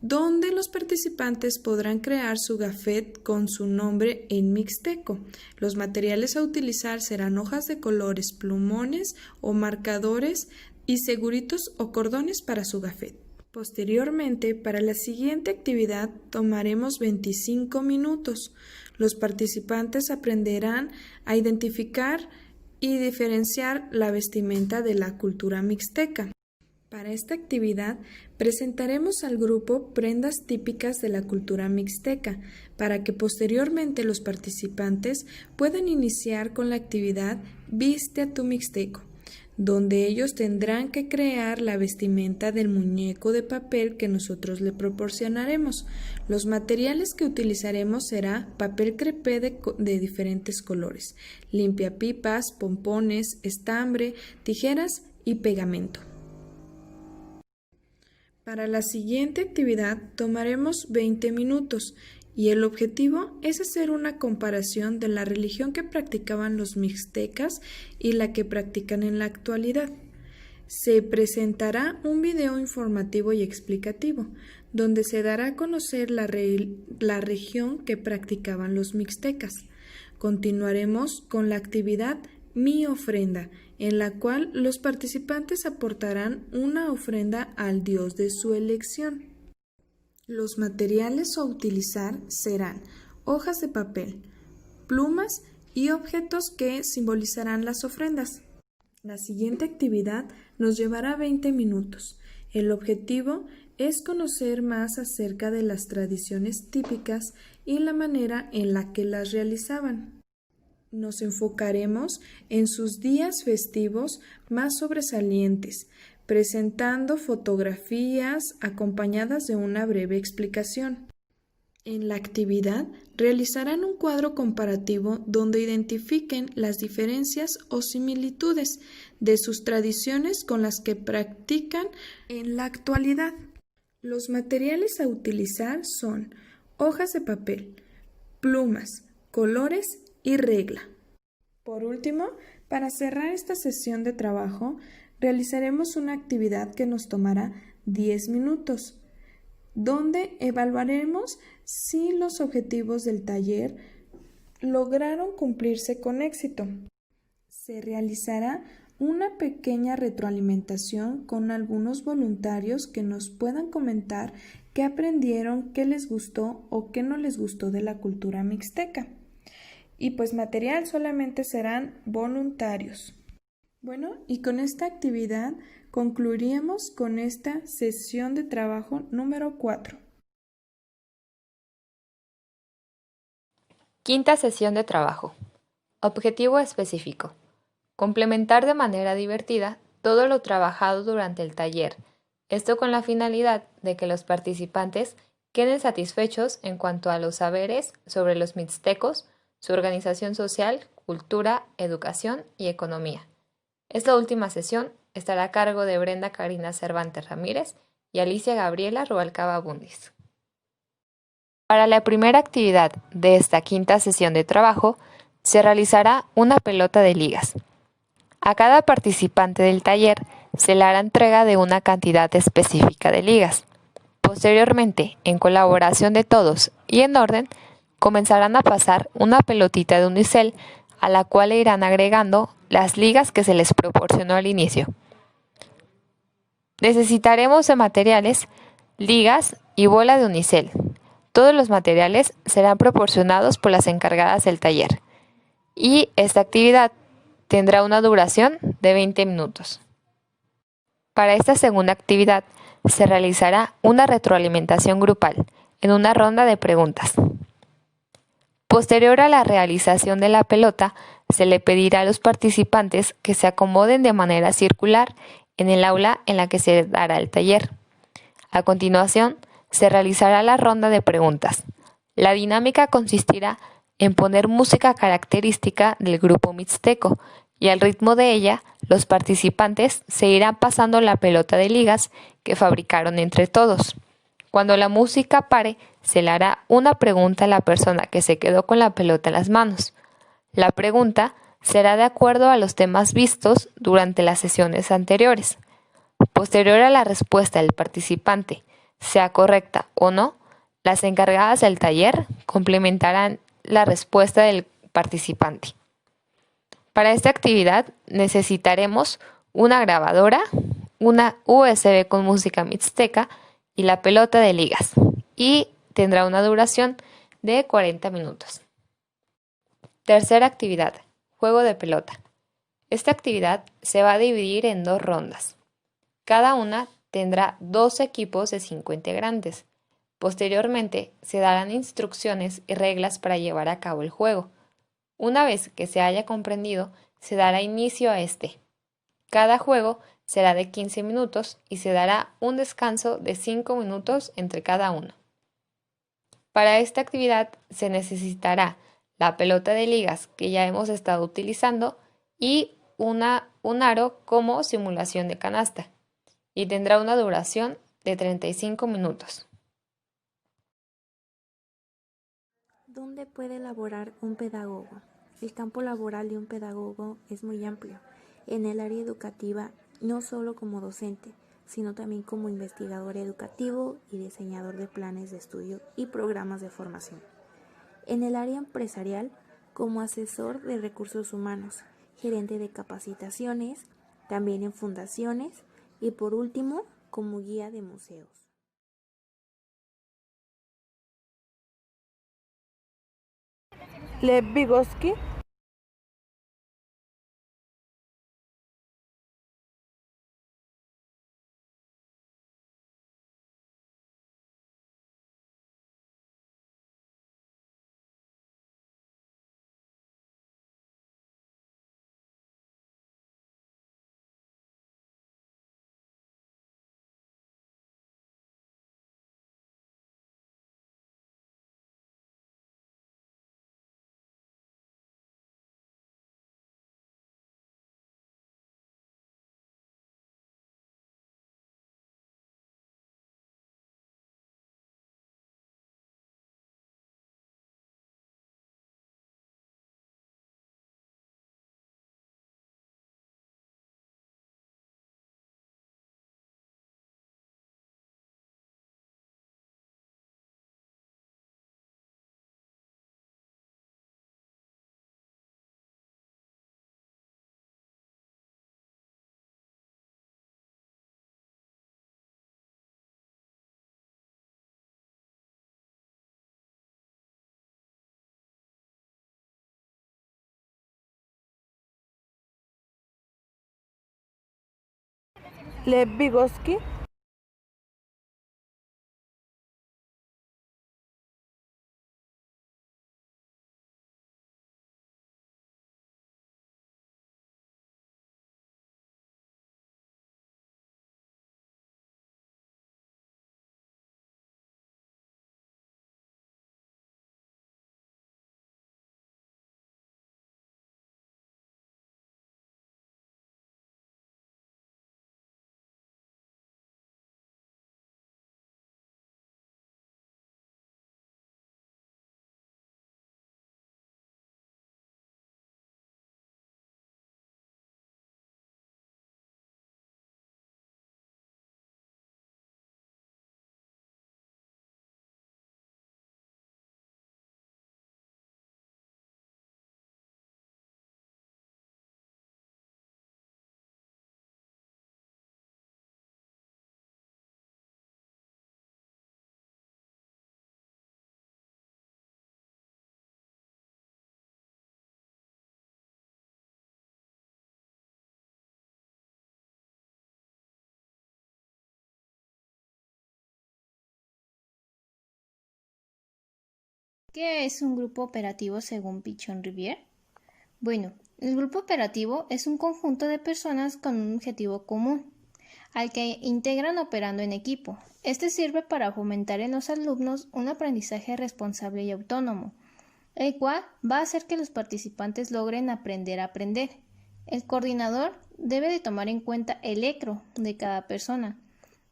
donde los participantes podrán crear su gafet con su nombre en mixteco. Los materiales a utilizar serán hojas de colores, plumones o marcadores y seguritos o cordones para su gafet. Posteriormente, para la siguiente actividad tomaremos 25 minutos. Los participantes aprenderán a identificar y diferenciar la vestimenta de la cultura mixteca. Para esta actividad presentaremos al grupo prendas típicas de la cultura mixteca para que posteriormente los participantes puedan iniciar con la actividad Viste a tu mixteco, donde ellos tendrán que crear la vestimenta del muñeco de papel que nosotros le proporcionaremos. Los materiales que utilizaremos será papel crepé de diferentes colores, limpiapipas, pompones, estambre, tijeras y pegamento. Para la siguiente actividad tomaremos 20 minutos y el objetivo es hacer una comparación de la religión que practicaban los mixtecas y la que practican en la actualidad. Se presentará un video informativo y explicativo, donde se dará a conocer la región que practicaban los mixtecas. Continuaremos con la actividad Mi ofrenda, en la cual los participantes aportarán una ofrenda al dios de su elección. Los materiales a utilizar serán hojas de papel, plumas y objetos que simbolizarán las ofrendas. La siguiente actividad nos llevará 20 minutos. El objetivo es conocer más acerca de las tradiciones típicas y la manera en la que las realizaban. Nos enfocaremos en sus días festivos más sobresalientes, presentando fotografías acompañadas de una breve explicación. En la actividad realizarán un cuadro comparativo donde identifiquen las diferencias o similitudes de sus tradiciones con las que practican en la actualidad. Los materiales a utilizar son hojas de papel, plumas, colores y regla. Por último, para cerrar esta sesión de trabajo, realizaremos una actividad que nos tomará 10 minutos, donde evaluaremos si los objetivos del taller lograron cumplirse con éxito. Se realizará una pequeña retroalimentación con algunos voluntarios que nos puedan comentar qué aprendieron, qué les gustó o qué no les gustó de la cultura mixteca. Y pues material solamente serán voluntarios. Bueno, y con esta actividad concluiríamos con esta sesión de trabajo número 4. Quinta sesión de trabajo. Objetivo específico. Complementar de manera divertida todo lo trabajado durante el taller, esto con la finalidad de que los participantes queden satisfechos en cuanto a los saberes sobre los mixtecos, su organización social, cultura, educación y economía. Esta última sesión estará a cargo de Brenda Karina Cervantes Ramírez y Alicia Gabriela Rubalcaba Bundis. Para la primera actividad de esta quinta sesión de trabajo, se realizará una pelota de ligas. A cada participante del taller se le hará entrega de una cantidad específica de ligas. Posteriormente, en colaboración de todos y en orden, comenzarán a pasar una pelotita de unicel a la cual le irán agregando las ligas que se les proporcionó al inicio. Necesitaremos de materiales, ligas y bola de unicel. Todos los materiales serán proporcionados por las encargadas del taller. Y esta actividad tendrá una duración de 20 minutos. Para esta segunda actividad se realizará una retroalimentación grupal en una ronda de preguntas. Posterior a la realización de la pelota, se le pedirá a los participantes que se acomoden de manera circular en el aula en la que se dará el taller. A continuación, se realizará la ronda de preguntas. La dinámica consistirá en poner música característica del grupo mixteco y al ritmo de ella, los participantes se irán pasando la pelota de ligas que fabricaron entre todos. Cuando la música pare, se le hará una pregunta a la persona que se quedó con la pelota en las manos. La pregunta será de acuerdo a los temas vistos durante las sesiones anteriores. Posterior a la respuesta del participante, sea correcta o no, las encargadas del taller complementarán la respuesta del participante. Para esta actividad necesitaremos una grabadora, una USB con música mixteca y la pelota de ligas, y tendrá una duración de 40 minutos. Tercera actividad, juego de pelota. Esta actividad se va a dividir en 2 rondas. Cada una tendrá 2 equipos de 5 integrantes. Posteriormente, se darán instrucciones y reglas para llevar a cabo el juego. Una vez que se haya comprendido, se dará inicio a este. Cada juego será de 15 minutos y se dará un descanso de 5 minutos entre cada uno. Para esta actividad se necesitará la pelota de ligas que ya hemos estado utilizando y un aro como simulación de canasta, y tendrá una duración de 35 minutos. ¿Dónde puede laborar un pedagogo? El campo laboral de un pedagogo es muy amplio. En el área educativa, no solo como docente, sino también como investigador educativo y diseñador de planes de estudio y programas de formación. En el área empresarial, como asesor de recursos humanos, gerente de capacitaciones, también en fundaciones y por último, como guía de museos. Lev Vygotsky. Lev Vygotsky. ¿Qué es un grupo operativo según Pichon-Rivière? Bueno, el grupo operativo es un conjunto de personas con un objetivo común, al que integran operando en equipo. Este sirve para fomentar en los alumnos un aprendizaje responsable y autónomo, el cual va a hacer que los participantes logren aprender a aprender. El coordinador debe de tomar en cuenta el ECRO de cada persona,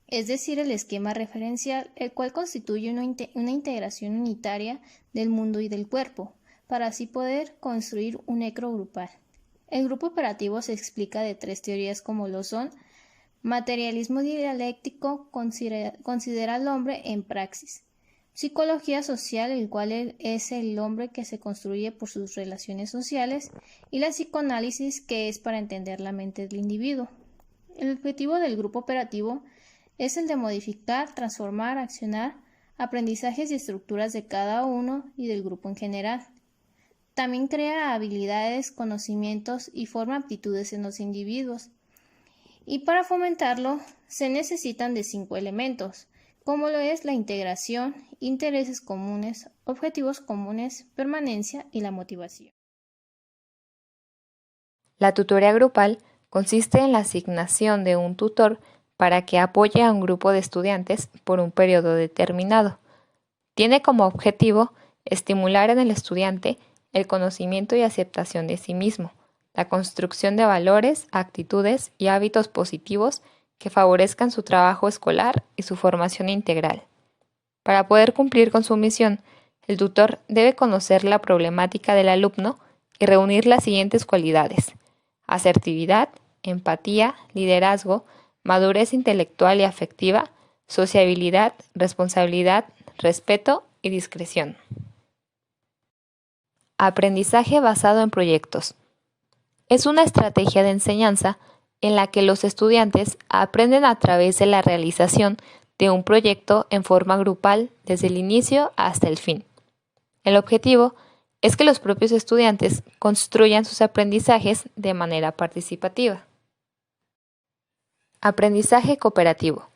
es decir, el esquema referencial, el cual constituye una integración unitaria del mundo y del cuerpo, para así poder construir un ECRO grupal. El grupo operativo se explica de 3 teorías como lo son: materialismo dialéctico, considera al hombre en praxis; psicología social, el cual es el hombre que se construye por sus relaciones sociales; y la psicoanálisis, que es para entender la mente del individuo. El objetivo del grupo operativo es el de modificar, transformar, accionar aprendizajes y estructuras de cada uno y del grupo en general. También crea habilidades, conocimientos y forma aptitudes en los individuos. Y para fomentarlo se necesitan de 5 elementos, como lo es la integración, intereses comunes, objetivos comunes, permanencia y la motivación. La tutoría grupal consiste en la asignación de un tutor para que apoye a un grupo de estudiantes por un periodo determinado. Tiene como objetivo estimular en el estudiante el conocimiento y aceptación de sí mismo, la construcción de valores, actitudes y hábitos positivos que favorezcan su trabajo escolar y su formación integral. Para poder cumplir con su misión, el tutor debe conocer la problemática del alumno y reunir las siguientes cualidades: asertividad, empatía, liderazgo, madurez intelectual y afectiva, sociabilidad, responsabilidad, respeto y discreción. Aprendizaje basado en proyectos. Es una estrategia de enseñanza en la que los estudiantes aprenden a través de la realización de un proyecto en forma grupal desde el inicio hasta el fin. El objetivo es que los propios estudiantes construyan sus aprendizajes de manera participativa. Aprendizaje cooperativo.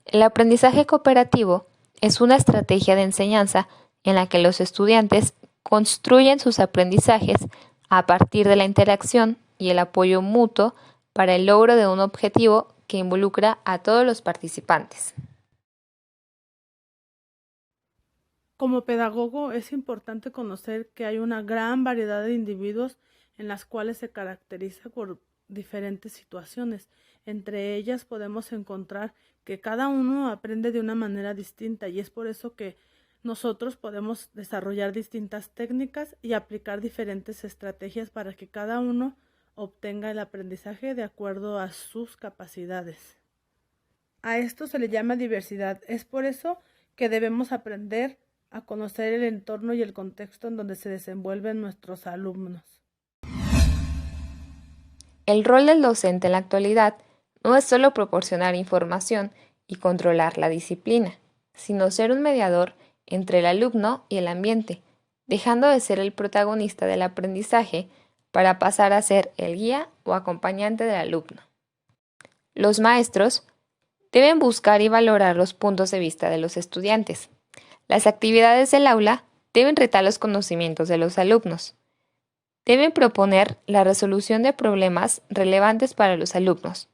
El aprendizaje cooperativo es una estrategia de enseñanza en la que los estudiantes construyen sus aprendizajes a partir de la interacción y el apoyo mutuo para el logro de un objetivo que involucra a todos los participantes. Como pedagogo es importante conocer que hay una gran variedad de individuos en las cuales se caracteriza por diferentes situaciones. Entre ellas podemos encontrar que cada uno aprende de una manera distinta y es por eso que nosotros podemos desarrollar distintas técnicas y aplicar diferentes estrategias para que cada uno obtenga el aprendizaje de acuerdo a sus capacidades. A esto se le llama diversidad. Es por eso que debemos aprender a conocer el entorno y el contexto en donde se desenvuelven nuestros alumnos. El rol del docente en la actualidad no es solo proporcionar información y controlar la disciplina, sino ser un mediador entre el alumno y el ambiente, dejando de ser el protagonista del aprendizaje para pasar a ser el guía o acompañante del alumno. Los maestros deben buscar y valorar los puntos de vista de los estudiantes. Las actividades del aula deben retar los conocimientos de los alumnos. Deben proponer la resolución de problemas relevantes para los alumnos.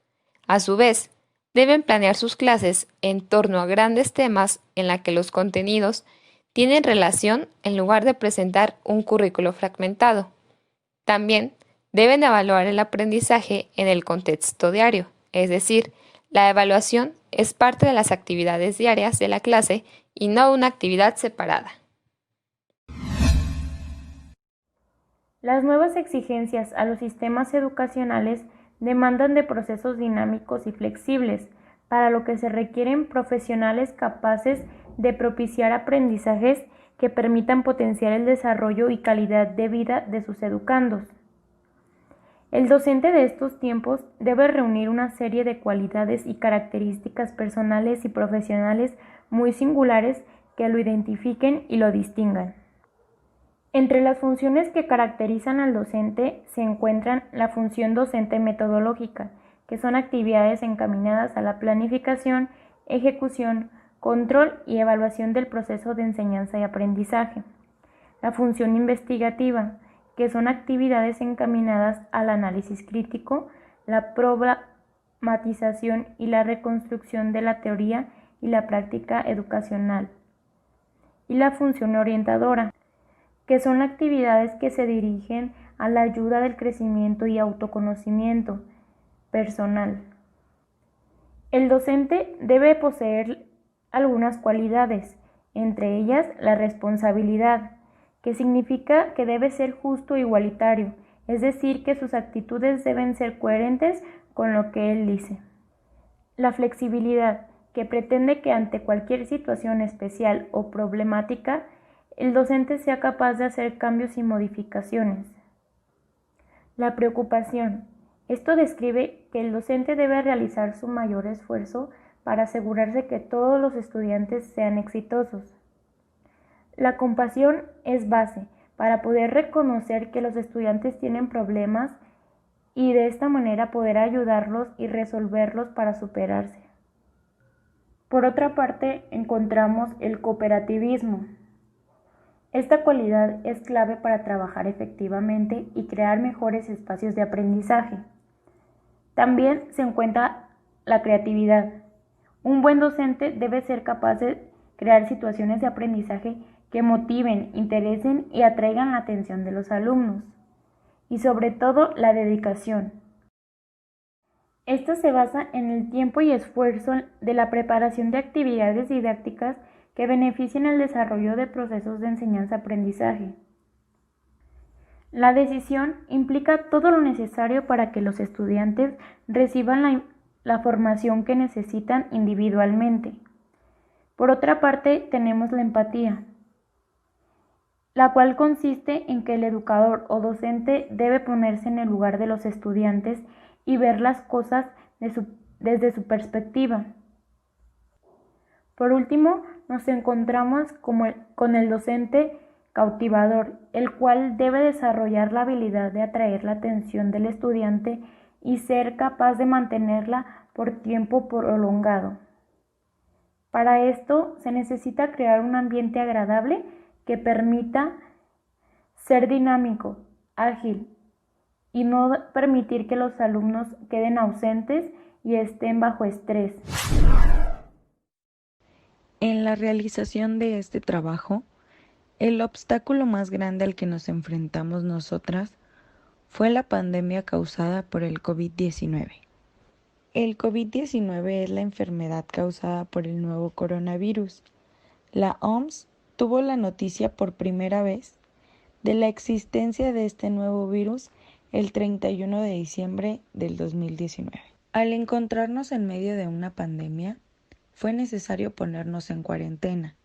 A su vez, deben planear sus clases en torno a grandes temas en la que los contenidos tienen relación en lugar de presentar un currículo fragmentado. También deben evaluar el aprendizaje en el contexto diario, es decir, la evaluación es parte de las actividades diarias de la clase y no una actividad separada. Las nuevas exigencias a los sistemas educacionales demandan de procesos dinámicos y flexibles, para lo que se requieren profesionales capaces de propiciar aprendizajes que permitan potenciar el desarrollo y calidad de vida de sus educandos. El docente de estos tiempos debe reunir una serie de cualidades y características personales y profesionales muy singulares que lo identifiquen y lo distingan. Entre las funciones que caracterizan al docente se encuentran la función docente metodológica, que son actividades encaminadas a la planificación, ejecución, control y evaluación del proceso de enseñanza y aprendizaje. La función investigativa, que son actividades encaminadas al análisis crítico, la problematización y la reconstrucción de la teoría y la práctica educacional. Y la función orientadora, que son actividades que se dirigen a la ayuda del crecimiento y autoconocimiento personal. El docente debe poseer algunas cualidades, entre ellas la responsabilidad, que significa que debe ser justo e igualitario, es decir, que sus actitudes deben ser coherentes con lo que él dice. La flexibilidad, que pretende que ante cualquier situación especial o problemática, el docente sea capaz de hacer cambios y modificaciones. La preocupación. Esto describe que el docente debe realizar su mayor esfuerzo para asegurarse que todos los estudiantes sean exitosos. La compasión es base para poder reconocer que los estudiantes tienen problemas y de esta manera poder ayudarlos y resolverlos para superarse. Por otra parte, encontramos el cooperativismo. Esta cualidad es clave para trabajar efectivamente y crear mejores espacios de aprendizaje. También se encuentra la creatividad. Un buen docente debe ser capaz de crear situaciones de aprendizaje que motiven, interesen y atraigan la atención de los alumnos. Y sobre todo, la dedicación. Esta se basa en el tiempo y esfuerzo de la preparación de actividades didácticas que beneficien el desarrollo de procesos de enseñanza-aprendizaje. La decisión implica todo lo necesario para que los estudiantes reciban la formación que necesitan individualmente. Por otra parte, tenemos la empatía, la cual consiste en que el educador o docente debe ponerse en el lugar de los estudiantes y ver las cosas desde su perspectiva. Por último, nos encontramos con el docente cautivador, el cual debe desarrollar la habilidad de atraer la atención del estudiante y ser capaz de mantenerla por tiempo prolongado. Para esto se necesita crear un ambiente agradable que permita ser dinámico, ágil y no permitir que los alumnos queden ausentes y estén bajo estrés. En la realización de este trabajo, el obstáculo más grande al que nos enfrentamos nosotras fue la pandemia causada por el COVID-19. El COVID-19 es la enfermedad causada por el nuevo coronavirus. La OMS tuvo la noticia por primera vez de la existencia de este nuevo virus el 31 de diciembre del 2019. Al encontrarnos en medio de una pandemia, fue necesario ponernos en cuarentena,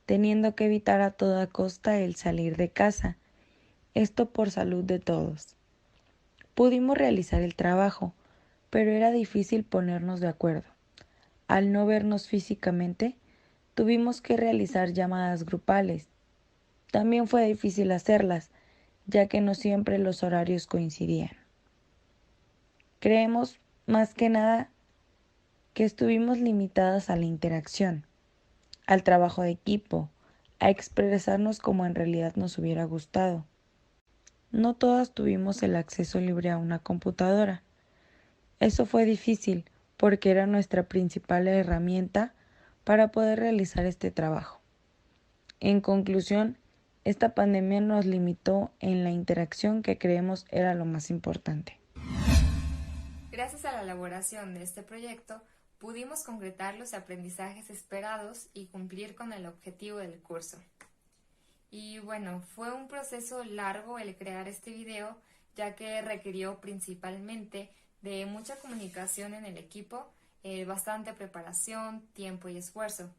teniendo que evitar a toda costa el salir de casa, esto por salud de todos. Pudimos realizar el trabajo, pero era difícil ponernos de acuerdo. Al no vernos físicamente, tuvimos que realizar llamadas grupales. También fue difícil hacerlas, ya que no siempre los horarios coincidían. Creemos, más que nada, que estuvimos limitadas a la interacción, al trabajo de equipo, a expresarnos como en realidad nos hubiera gustado. No todas tuvimos el acceso libre a una computadora. Eso fue difícil porque era nuestra principal herramienta para poder realizar este trabajo. En conclusión, esta pandemia nos limitó en la interacción que creemos era lo más importante. Gracias a la elaboración de este proyecto, pudimos concretar los aprendizajes esperados y cumplir con el objetivo del curso. Y bueno, fue un proceso largo el crear este video, ya que requirió principalmente de mucha comunicación en el equipo, bastante preparación, tiempo y esfuerzo.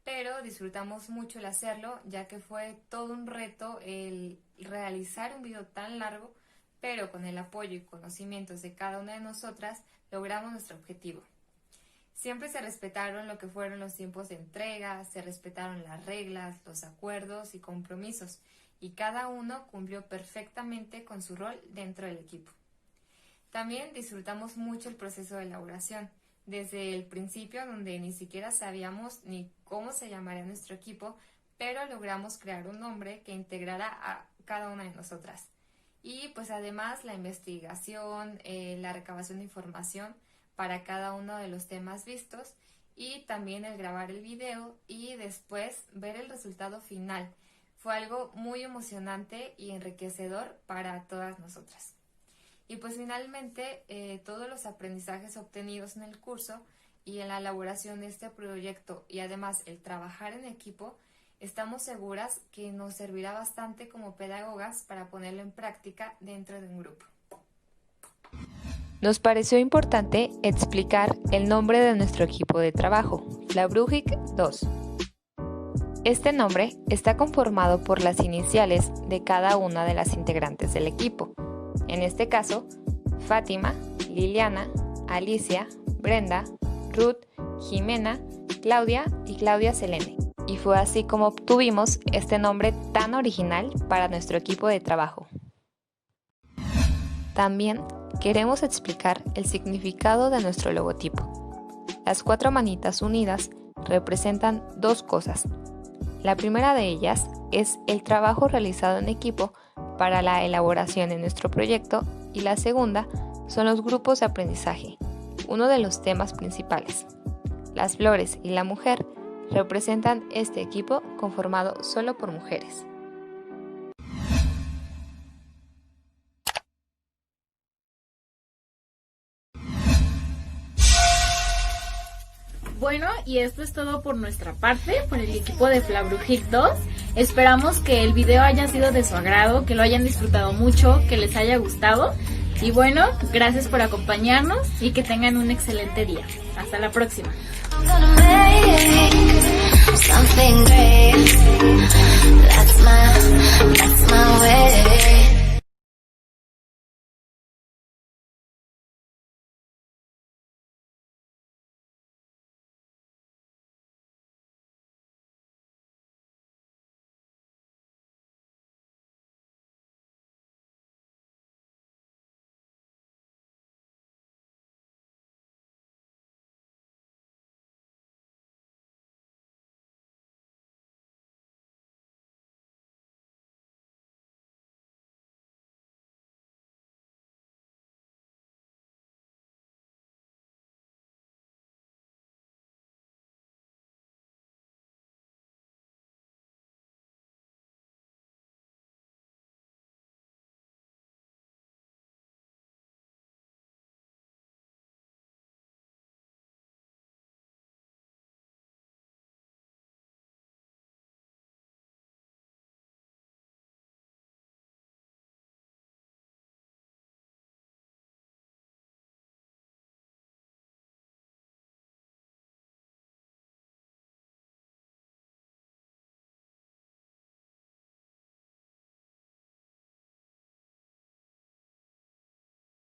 Pero disfrutamos mucho el hacerlo, ya que fue todo un reto el realizar un video tan largo, pero con el apoyo y conocimientos de cada una de nosotras logramos nuestro objetivo. Siempre se respetaron lo que fueron los tiempos de entrega, se respetaron las reglas, los acuerdos y compromisos, y cada uno cumplió perfectamente con su rol dentro del equipo. También disfrutamos mucho el proceso de elaboración, desde el principio donde ni siquiera sabíamos ni cómo se llamaría nuestro equipo, pero logramos crear un nombre que integrara a cada una de nosotras. Y pues además la investigación, la recabación de información para cada uno de los temas vistos y también el grabar el video y después ver el resultado final. Fue algo muy emocionante y enriquecedor para todas nosotras. Y pues finalmente todos los aprendizajes obtenidos en el curso y en la elaboración de este proyecto y además el trabajar en equipo, estamos seguras que nos servirá bastante como pedagogas para ponerlo en práctica dentro de un grupo. Nos pareció importante explicar el nombre de nuestro equipo de trabajo, Flabrugic 2. Este nombre está conformado por las iniciales de cada una de las integrantes del equipo. En este caso, Fátima, Liliana, Alicia, Brenda, Ruth, Jimena, Claudia y Claudia Selene. Y fue así como obtuvimos este nombre tan original para nuestro equipo de trabajo. También queremos explicar el significado de nuestro logotipo. Las 4 manitas unidas representan 2 cosas. La primera de ellas es el trabajo realizado en equipo para la elaboración de nuestro proyecto y la segunda son los grupos de aprendizaje, uno de los temas principales. Las flores y la mujer representan este equipo conformado solo por mujeres. Bueno, y esto es todo por nuestra parte, por el equipo de Flabrugic 2. Esperamos que el video haya sido de su agrado, que lo hayan disfrutado mucho, que les haya gustado. Y bueno, gracias por acompañarnos y que tengan un excelente día. Hasta la próxima. Something great. That's my way.